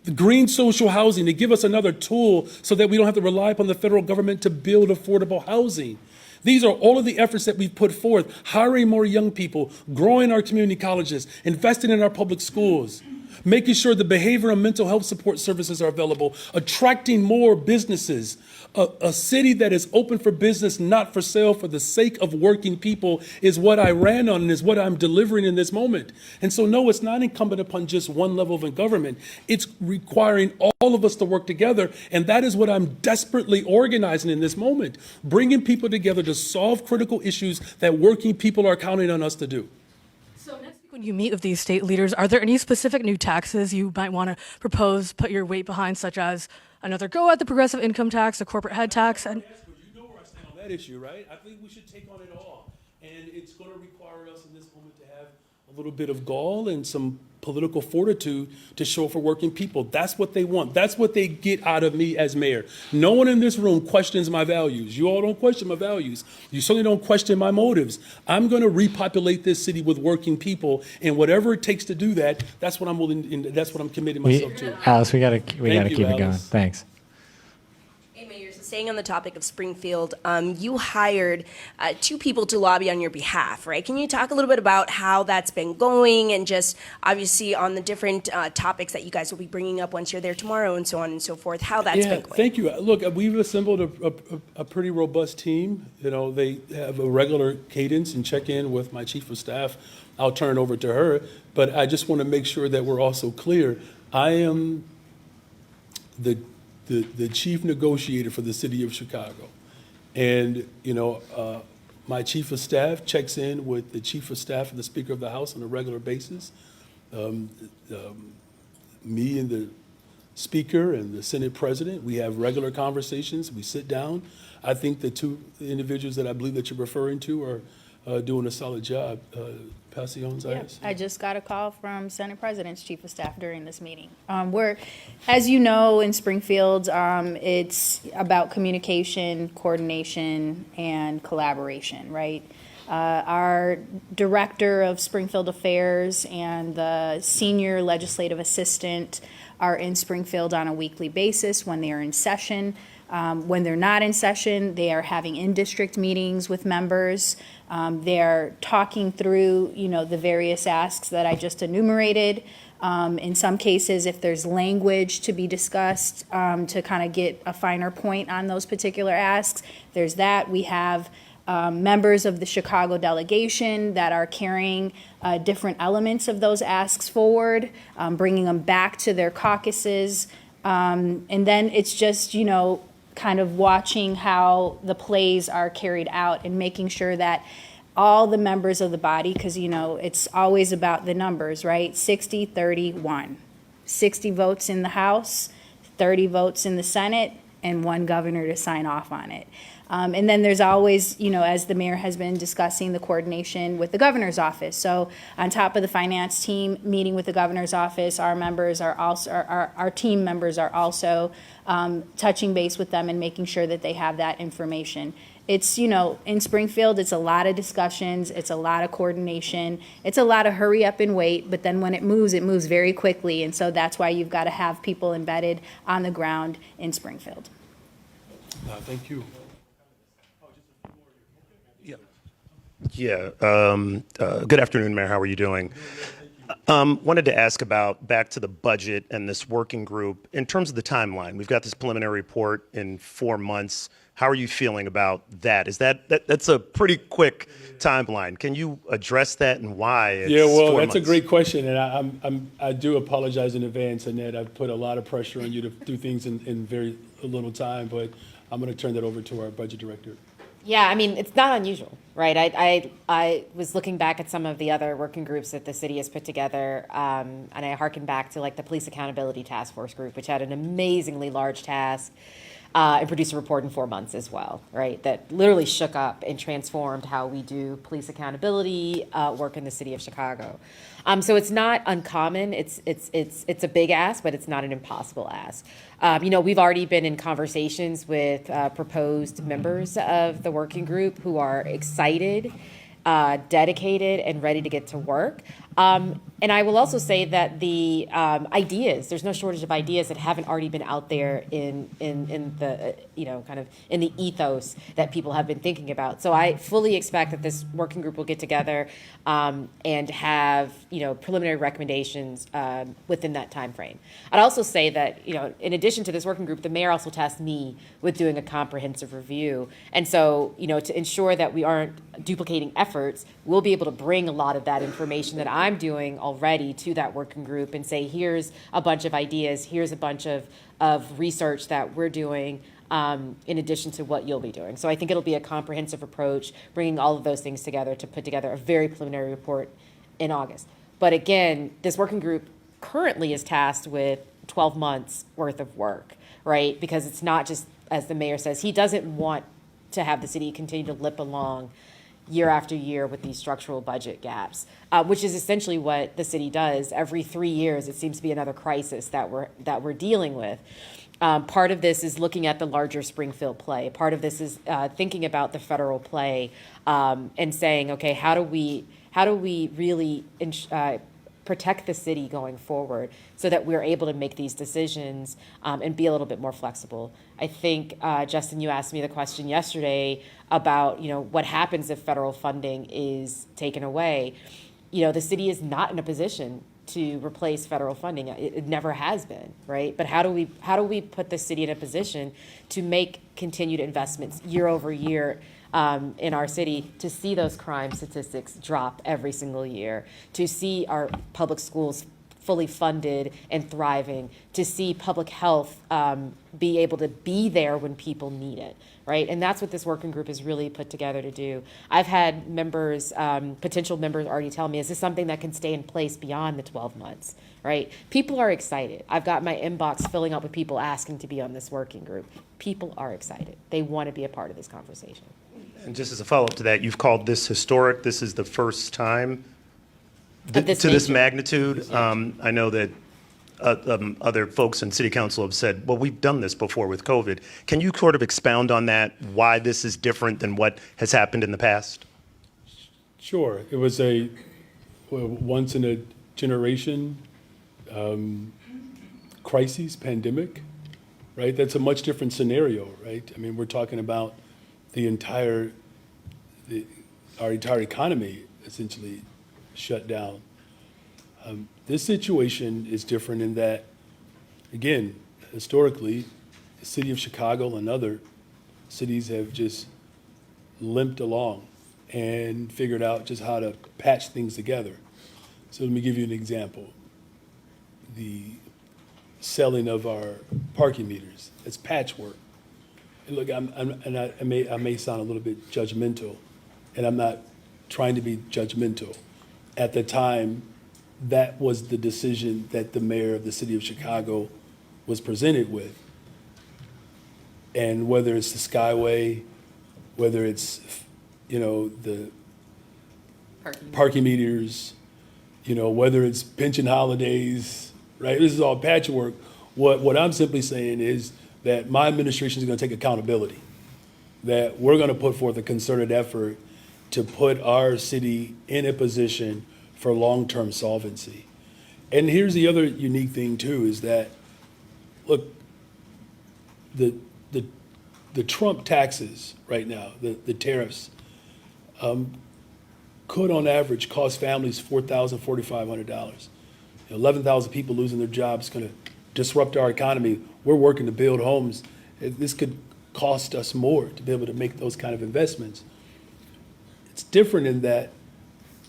The green social housing to give us another tool so that we don't have to rely upon the federal government to build affordable housing. These are all of the efforts that we've put forth, hiring more young people, growing our community colleges, investing in our public schools, making sure the behavioral and mental health support services are available, attracting more businesses, a city that is open for business, not for sale, for the sake of working people is what I ran on and is what I'm delivering in this moment. And so, no, it's not incumbent upon just one level of government. It's requiring all of us to work together, and that is what I'm desperately organizing in this moment, bringing people together to solve critical issues that working people are counting on us to do. So next week when you meet with these state leaders, are there any specific new taxes you might want to propose, put your weight behind, such as another go at the progressive income tax, a corporate head tax? And You know where I stand on that issue, right? I think we should take on it all. And it's going to require us in this moment to have a little bit of gall and some political fortitude to show for working people. That's what they want. That's what they get out of me as mayor. No one in this room questions my values. You all don't question my values. You certainly don't question my motives. I'm going to repopulate this city with working people, and whatever it takes to do that, that's what I'm willing, and that's what I'm committing myself to. Alice, we gotta keep it going. Alice. Thanks. Hey, Mayor, so staying on the topic of Springfield, you hired 2 people to lobby on your behalf, right? Can you talk a little bit about how that's been going and just obviously on the different topics that you guys will be bringing up once you're there tomorrow and so on and so forth, how that's been going? Thank you. Look, we've assembled a pretty robust team. You know, they have a regular cadence and check-in with my chief of staff. I'll turn it over to her, but I just want to make sure that we're also clear. I am the chief negotiator for the city of Chicago. And, you know, my chief of staff checks in with the chief of staff and the Speaker of the House on a regular basis. Me and the Speaker and the Senate President, we have regular conversations. We sit down. I think the 2 individuals that I believe that you're referring to are doing a solid job. Passion, Yeah, I just got a call from Senate President's Chief of Staff during this meeting. We're, as you know, in Springfield, it's about communication, coordination, and collaboration, right? Our Director of Springfield Affairs and the Senior Legislative Assistant are in Springfield on a weekly basis when they are in session. When they're not in session, they are having in-district meetings with members. They're talking through, you know, the various asks that I just enumerated. In some cases, if there's language to be discussed to kind of get a finer point on those particular asks, there's that. We have members of the Chicago delegation that are carrying different elements of those asks forward, bringing them back to their caucuses. And then it's just, you know, kind of watching how the plays are carried out and making sure that all the members of the body, because, you know, it's always about the numbers, right? 60-31. 60 votes in the House, 30 votes in the Senate, and 1 governor to sign off on it. And then there's always, you know, as the mayor has been discussing, the coordination with the governor's office. So on top of the finance team meeting with the governor's office, our members are also, our team members are also touching base with them and making sure that they have that information. It's, you know, in Springfield, it's a lot of discussions, it's a lot of coordination, it's a lot of hurry up and wait, but then when it moves very quickly. And so that's why you've got to have people embedded on the ground in Springfield. Thank you. Yeah. Good afternoon, Mayor. How are you doing? Wanted to ask about back to the budget and this working group. In terms of the timeline, we've got this preliminary report in 4 months. How are you feeling about that? Is that's a pretty quick timeline? Can you address that and why? It's yeah, well, 4 that's a months? great question, and I do apologize in advance, Annette. I've put a lot of pressure on you to do things in very little time, but I'm going to turn that over to our budget director. Yeah, I mean, it's not unusual, right? I was looking back at some of the other working groups that the city has put together, and I hearken back to like the Police Accountability Task Force group, which had an amazingly large task. and produced a report in 4 months as well, right? That literally shook up and transformed how we do police accountability work in the city of Chicago. So it's not uncommon. It's a big ask, but it's not an impossible ask. We've already been in conversations with proposed members of the working group who are excited, dedicated, and ready to get to work. And I will also say that the there's no shortage of ideas that haven't already been out there in the, kind of in the ethos that people have been thinking about. So I fully expect that this working group will get together and have, preliminary recommendations within that time frame. I'd also say that, in addition to this working group, the mayor also tasked me with doing a comprehensive review. And so, to ensure that we aren't duplicating efforts, we'll be able to bring a lot of that information that I'm doing already to that working group and say, here's a bunch of ideas, here's a bunch of research that we're doing in addition to what you'll be doing. So I think it'll be a comprehensive approach, bringing all of those things together to put together a very preliminary report in August. But again, this working group currently is tasked with 12 months worth of work, right? Because it's not just, as the mayor says, he doesn't want to have the city continue to limp along year after year with these structural budget gaps, which is essentially what the city does. Every 3 years, it seems to be another crisis that we're dealing with. Part of this is looking at the larger Springfield play. Part of this is thinking about the federal play and saying, okay, how do we really protect the city going forward so that we're able to make these decisions and be a little bit more flexible. I think, Justin, you asked me the question yesterday about, what happens if federal funding is taken away. The city is not in a position to replace federal funding. It never has been, right? But how do we put the city in a position to make continued investments year over year in our city, to see those crime statistics drop every single year, to see our public schools fully funded and thriving, to see public health be able to be there when people need it, right? And that's what this working group is really put together to do. I've had members, potential members already tell me, is this something that can stay in place beyond the 12 months, right? People are excited. I've got my inbox filling up with people asking to be on this working group. People are excited. They want to be a part of this conversation. And just as a follow-up to that, you've called this historic. This is the first time to this magnitude. I know that other folks in city council have said, well, we've done this before with COVID. Can you sort of expound on that, why this is different than what has happened in the past? Sure. It was a once in a generation crisis, pandemic, right? That's a much different scenario, right? I mean, we're talking about our entire economy essentially shut down. This situation is different in that, again, historically, the city of Chicago and other cities have just limped along and figured out just how to patch things together. So let me give you an example. The selling of our parking meters, it's patchwork. And look, I may sound a little bit judgmental, and I'm not trying to be judgmental. At the time, that was the decision that the mayor of the city of Chicago was presented with. And whether it's the Skyway, whether it's, the parking meters, whether it's pension holidays, right? This is all patchwork. What I'm simply saying is that my administration is going to take accountability, that we're going to put forth a concerted effort to put our city in a position for long-term solvency. And here's the other unique thing too, is that, look, the Trump taxes right now, the tariffs, could on average cost families $4,000, $4,500. 11,000 people losing their jobs, going to disrupt our economy. We're working to build homes. This could cost us more to be able to make those kind of investments. It's different in that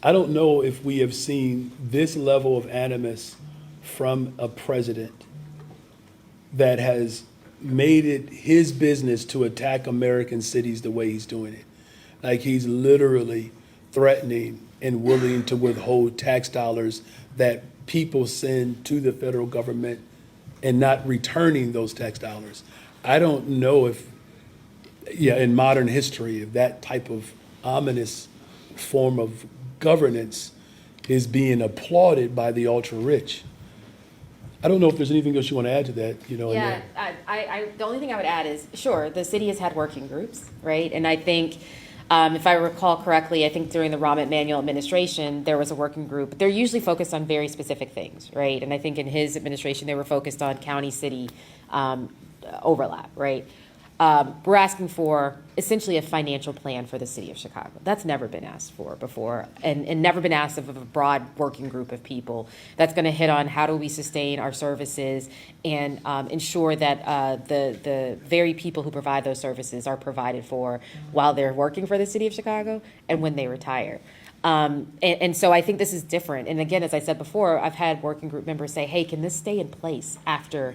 I don't know if we have seen this level of animus from a president that has made it his business to attack American cities the way he's doing it. Like he's literally threatening and willing to withhold tax dollars that people send to the federal government and not returning those tax dollars. I don't know if, in modern history, if that type of ominous form of governance is being applauded by the ultra-rich. I don't know if there's anything else you want to add to that, Yeah, the only thing I would add is, sure, the city has had working groups, right? And I think, if I recall correctly, I think during the Rahm Emanuel administration, there was a working group. They're usually focused on very specific things, right? And I think in his administration, they were focused on county-city overlap, right? We're asking for essentially a financial plan for the city of Chicago. That's never been asked for before, and never been asked of a broad working group of people that's going to hit on how do we sustain our services and ensure that the very people who provide those services are provided for while they're working for the city of Chicago and when they retire. And so I think this is different. And again, as I said before, I've had working group members say, hey, can this stay in place after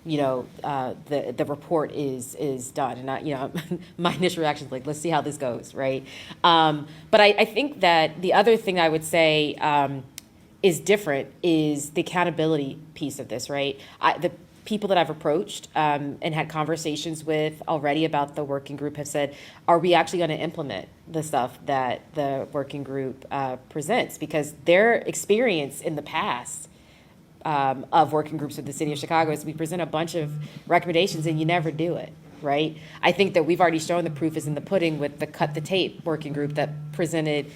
the report is done? And my initial reaction is like, let's see how this goes, right? But I think that the other thing I would say is different is the accountability piece of this, right? The people that I've approached and had conversations with already about the working group have said, are we actually going to implement the stuff that the working group presents? Because their experience in the past of working groups with the city of Chicago is we present a bunch of recommendations and you never do it, right? I think that we've already shown the proof is in the pudding with the Cut the Tape working group that presented,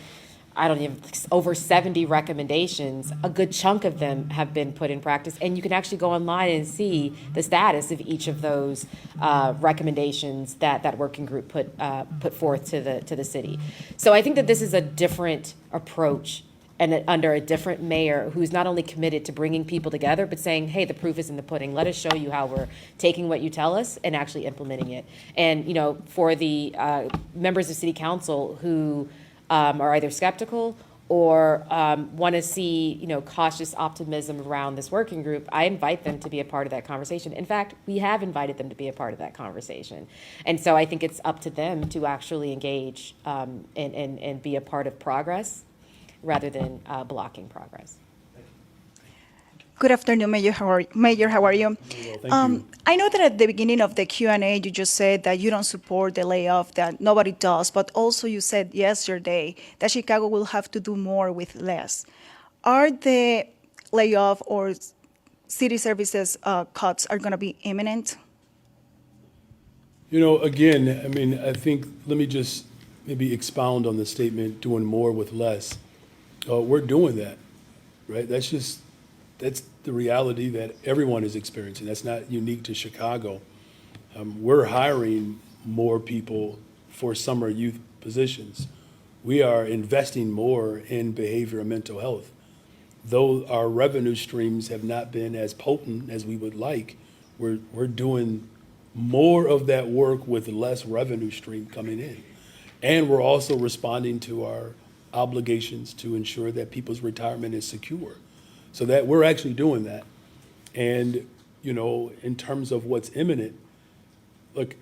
over 70 recommendations. A good chunk of them have been put in practice, and you can actually go online and see the status of each of those recommendations that working group put forth to the city. So I think that this is a different approach and under a different mayor who's not only committed to bringing people together, but saying, hey, the proof is in the pudding. Let us show you how we're taking what you tell us and actually implementing it. And, for the members of city council who are either skeptical or want to see, cautious optimism around this working group, I invite them to be a part of that conversation. In fact, we have invited them to be a part of that conversation. And so I think it's up to them to actually engage and be a part of progress rather than blocking progress. Good afternoon, Mayor. How are you? Well, thank you. I know that at the beginning of the Q&A, you just said that you don't support the layoff, that nobody does, but also you said yesterday that Chicago will have to do more with less. Are the layoff or city services cuts are going to be imminent? Again, I think, let me just maybe expound on the statement, doing more with less. We're doing that, right? That's the reality that everyone is experiencing. That's not unique to Chicago. We're hiring more people for summer youth positions. We are investing more in behavior and mental health. Though our revenue streams have not been as potent as we would like, we're doing more of that work with less revenue stream coming in. And we're also responding to our obligations to ensure that people's retirement is secure. So that we're actually doing that. And, in terms of what's imminent, look,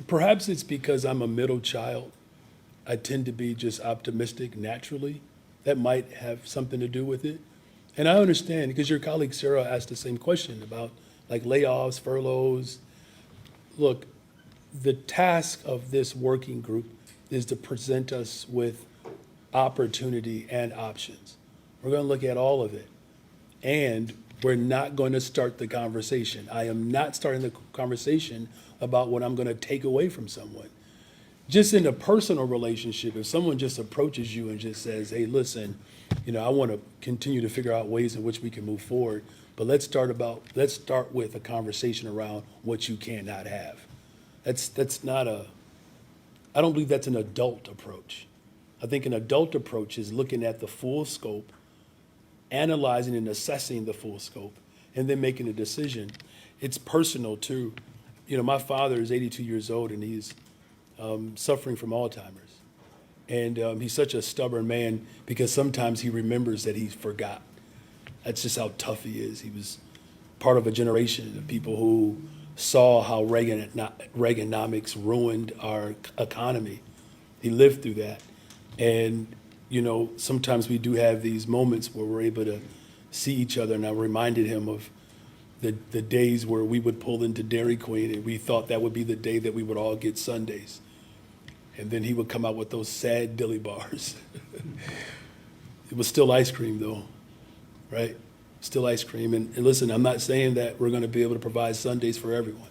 perhaps it's because I'm a middle child. I tend to be just optimistic naturally. That might have something to do with it. And I understand, because your colleague Sarah asked the same question about like layoffs, furloughs. Look, the task of this working group is to present us with opportunity and options. We're going to look at all of it. And we're not going to start the conversation. I am not starting the conversation about what I'm going to take away from someone. Just in a personal relationship, if someone just approaches you and just says, hey, listen, I want to continue to figure out ways in which we can move forward, but let's start with a conversation around what you cannot have. That's not I don't believe that's an adult approach. I think an adult approach is looking at the full scope, analyzing and assessing the full scope, and then making a decision. It's personal too. My father is 82 years old and he's suffering from Alzheimer's. And he's such a stubborn man because sometimes he remembers that he forgot. That's just how tough he is. He was part of a generation of people who saw how Reaganomics ruined our economy. He lived through that. And sometimes we do have these moments where we're able to see each other, and I reminded him of the days where we would pull into Dairy Queen and we thought that would be the day that we would all get sundaes. And then he would come out with those sad dilly bars. It was still ice cream though, right? Still ice cream. And listen, I'm not saying that we're going to be able to provide sundaes for everyone.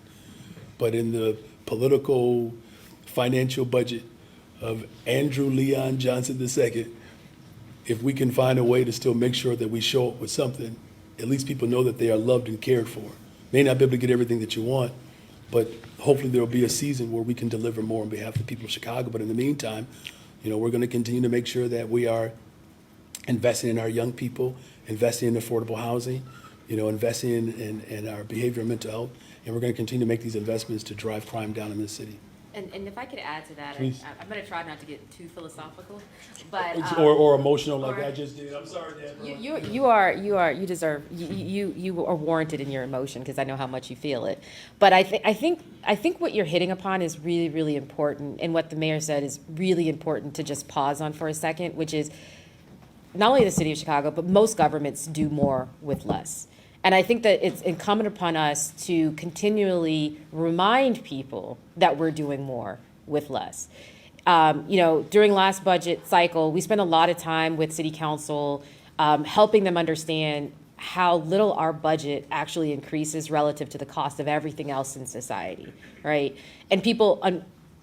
But in the political, financial budget of Andrew Leon Johnson II, if we can find a way to still make sure that we show up with something, at least people know that they are loved and cared for. May not be able to get everything that you want, but hopefully there will be a season where we can deliver more on behalf of the people of Chicago. But in the meantime, we're going to continue to make sure that we are investing in our young people, investing in affordable housing, investing in our behavioral and mental health, and we're going to continue to make these investments to drive crime down in this city. And if I could add to that, Please. I'm going to try not to get too philosophical, but Or emotional like I just did. I'm sorry, Dad. you are warranted in your emotion because I know how much you feel it. But I think what you're hitting upon is really, really important, and what the mayor said is really important to just pause on for a second, which is not only the city of Chicago, but most governments do more with less. And I think that it's incumbent upon us to continually remind people that we're doing more with less. During last budget cycle, we spent a lot of time with City Council helping them understand how little our budget actually increases relative to the cost of everything else in society, right? And people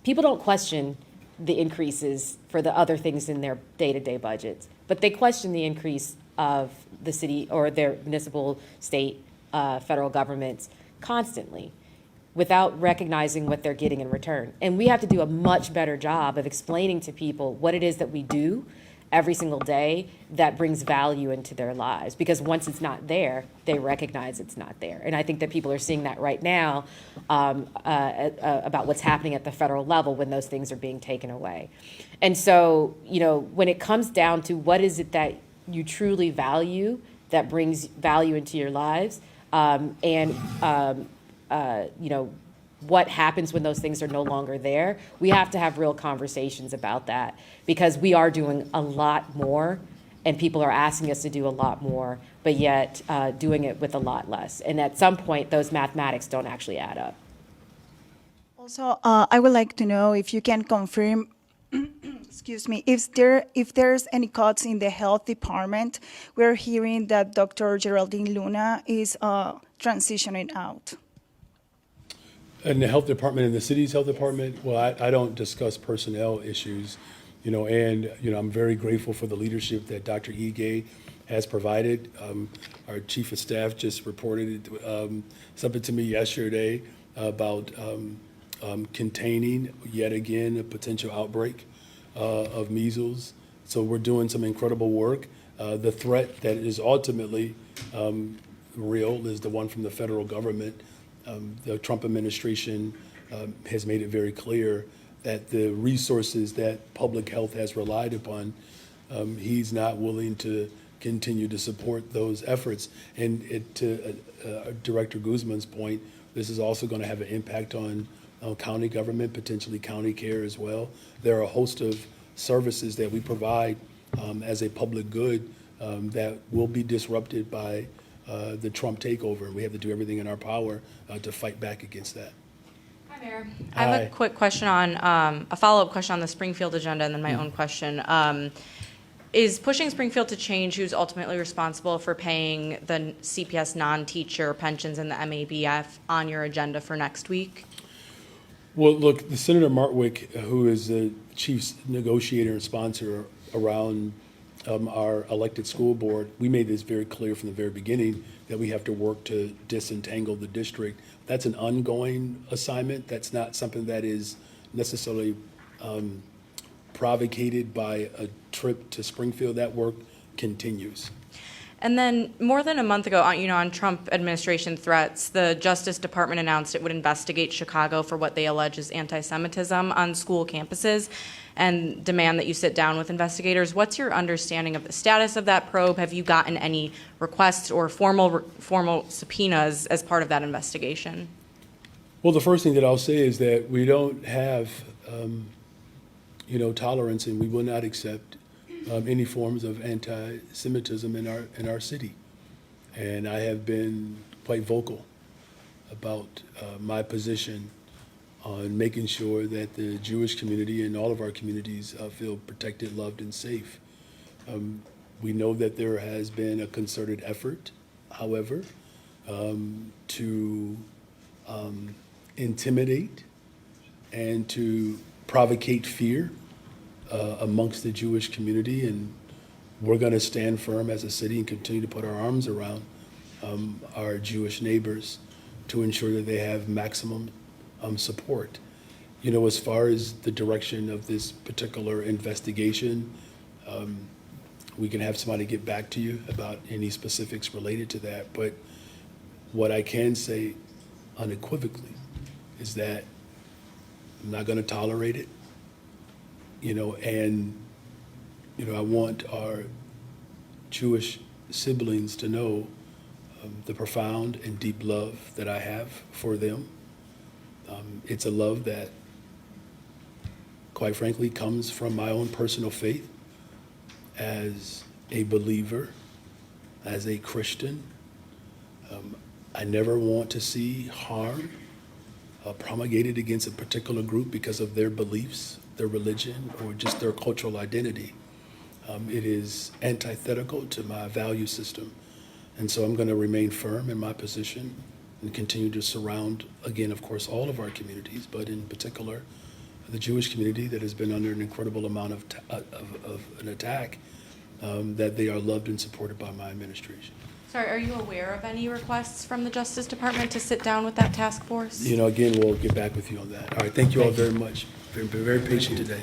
don't question the increases for the other things in their day-to-day budgets, but they question the increase of the city or their municipal, state, federal governments constantly without recognizing what they're getting in return. And we have to do a much better job of explaining to people what it is that we do every single day that brings value into their lives. Because once it's not there, they recognize it's not there. And I think that people are seeing that right now about what's happening at the federal level when those things are being taken away. And so, when it comes down to what is it that you truly value that brings value into your lives, what happens when those things are no longer there, we have to have real conversations about that, because we are doing a lot more and people are asking us to do a lot more, but yet doing it with a lot less. And at some point, those mathematics don't actually add up. Also, I would like to know if you can confirm, excuse me, if there's any cuts in the health department. We're hearing that Dr. Geraldine Luna is transitioning out. In the health department, in the city's health department, well, I don't discuss personnel issues, and I'm very grateful for the leadership that Dr. Ige has provided. Our chief of staff just reported something to me yesterday about containing yet again a potential outbreak of measles. So we're doing some incredible work. The threat that is ultimately real is the one from the federal government. The Trump administration has made it very clear that the resources that public health has relied upon, he's not willing to continue to support those efforts. And to Director Guzman's point, this is also going to have an impact on county government, potentially county care as well. There are a host of services that we provide as a public good that will be disrupted by the Trump takeover, and we have to do everything in our power to fight back against that. Hi, Mayor. I have a quick question on a follow-up question on the Springfield agenda, and then my own question. Is pushing Springfield to change who's ultimately responsible for paying the CPS non-teacher pensions and the MABF on your agenda for next week? Well, look, the Senator Martwick, who is the chief negotiator and sponsor around our elected school board, we made this very clear from the very beginning that we have to work to disentangle the district. That's an ongoing assignment. That's not something that is necessarily provocated by a trip to Springfield. That work continues. And then more than a month ago, on Trump administration threats, the Justice Department announced it would investigate Chicago for what they allege is anti-Semitism on school campuses and demand that you sit down with investigators. What's your understanding of the status of that probe? Have you gotten any requests or formal subpoenas as part of that investigation? Well, the first thing that I'll say is that we don't have, tolerance, and we will not accept any forms of anti-Semitism in our city. And I have been quite vocal about my position on making sure that the Jewish community and all of our communities feel protected, loved, and safe. We know that there has been a concerted effort, however, to intimidate and to provocate fear amongst the Jewish community, and we're going to stand firm as a city and continue to put our arms around our Jewish neighbors to ensure that they have maximum support. You know, as far as the direction of this particular investigation, we can have somebody get back to you about any specifics related to that. But what I can say unequivocally is that I'm not going to tolerate it. You know, and, you know, I want our Jewish siblings to know the profound and deep love that I have for them. It's a love that, quite frankly, comes from my own personal faith as a believer, as a Christian. I never want to see harm promulgated against a particular group because of their beliefs, their religion, or just their cultural identity. It is antithetical to my value system. And so I'm going to remain firm in my position and continue to surround, again, of course, all of our communities, but in particular, the Jewish community that has been under an incredible amount of an attack, that they are loved and supported by my administration. Sorry, are you aware of any requests from the Justice Department to sit down with that task force? You know, again, we'll get back with you on that. All right, thank you all very much. Very patient today.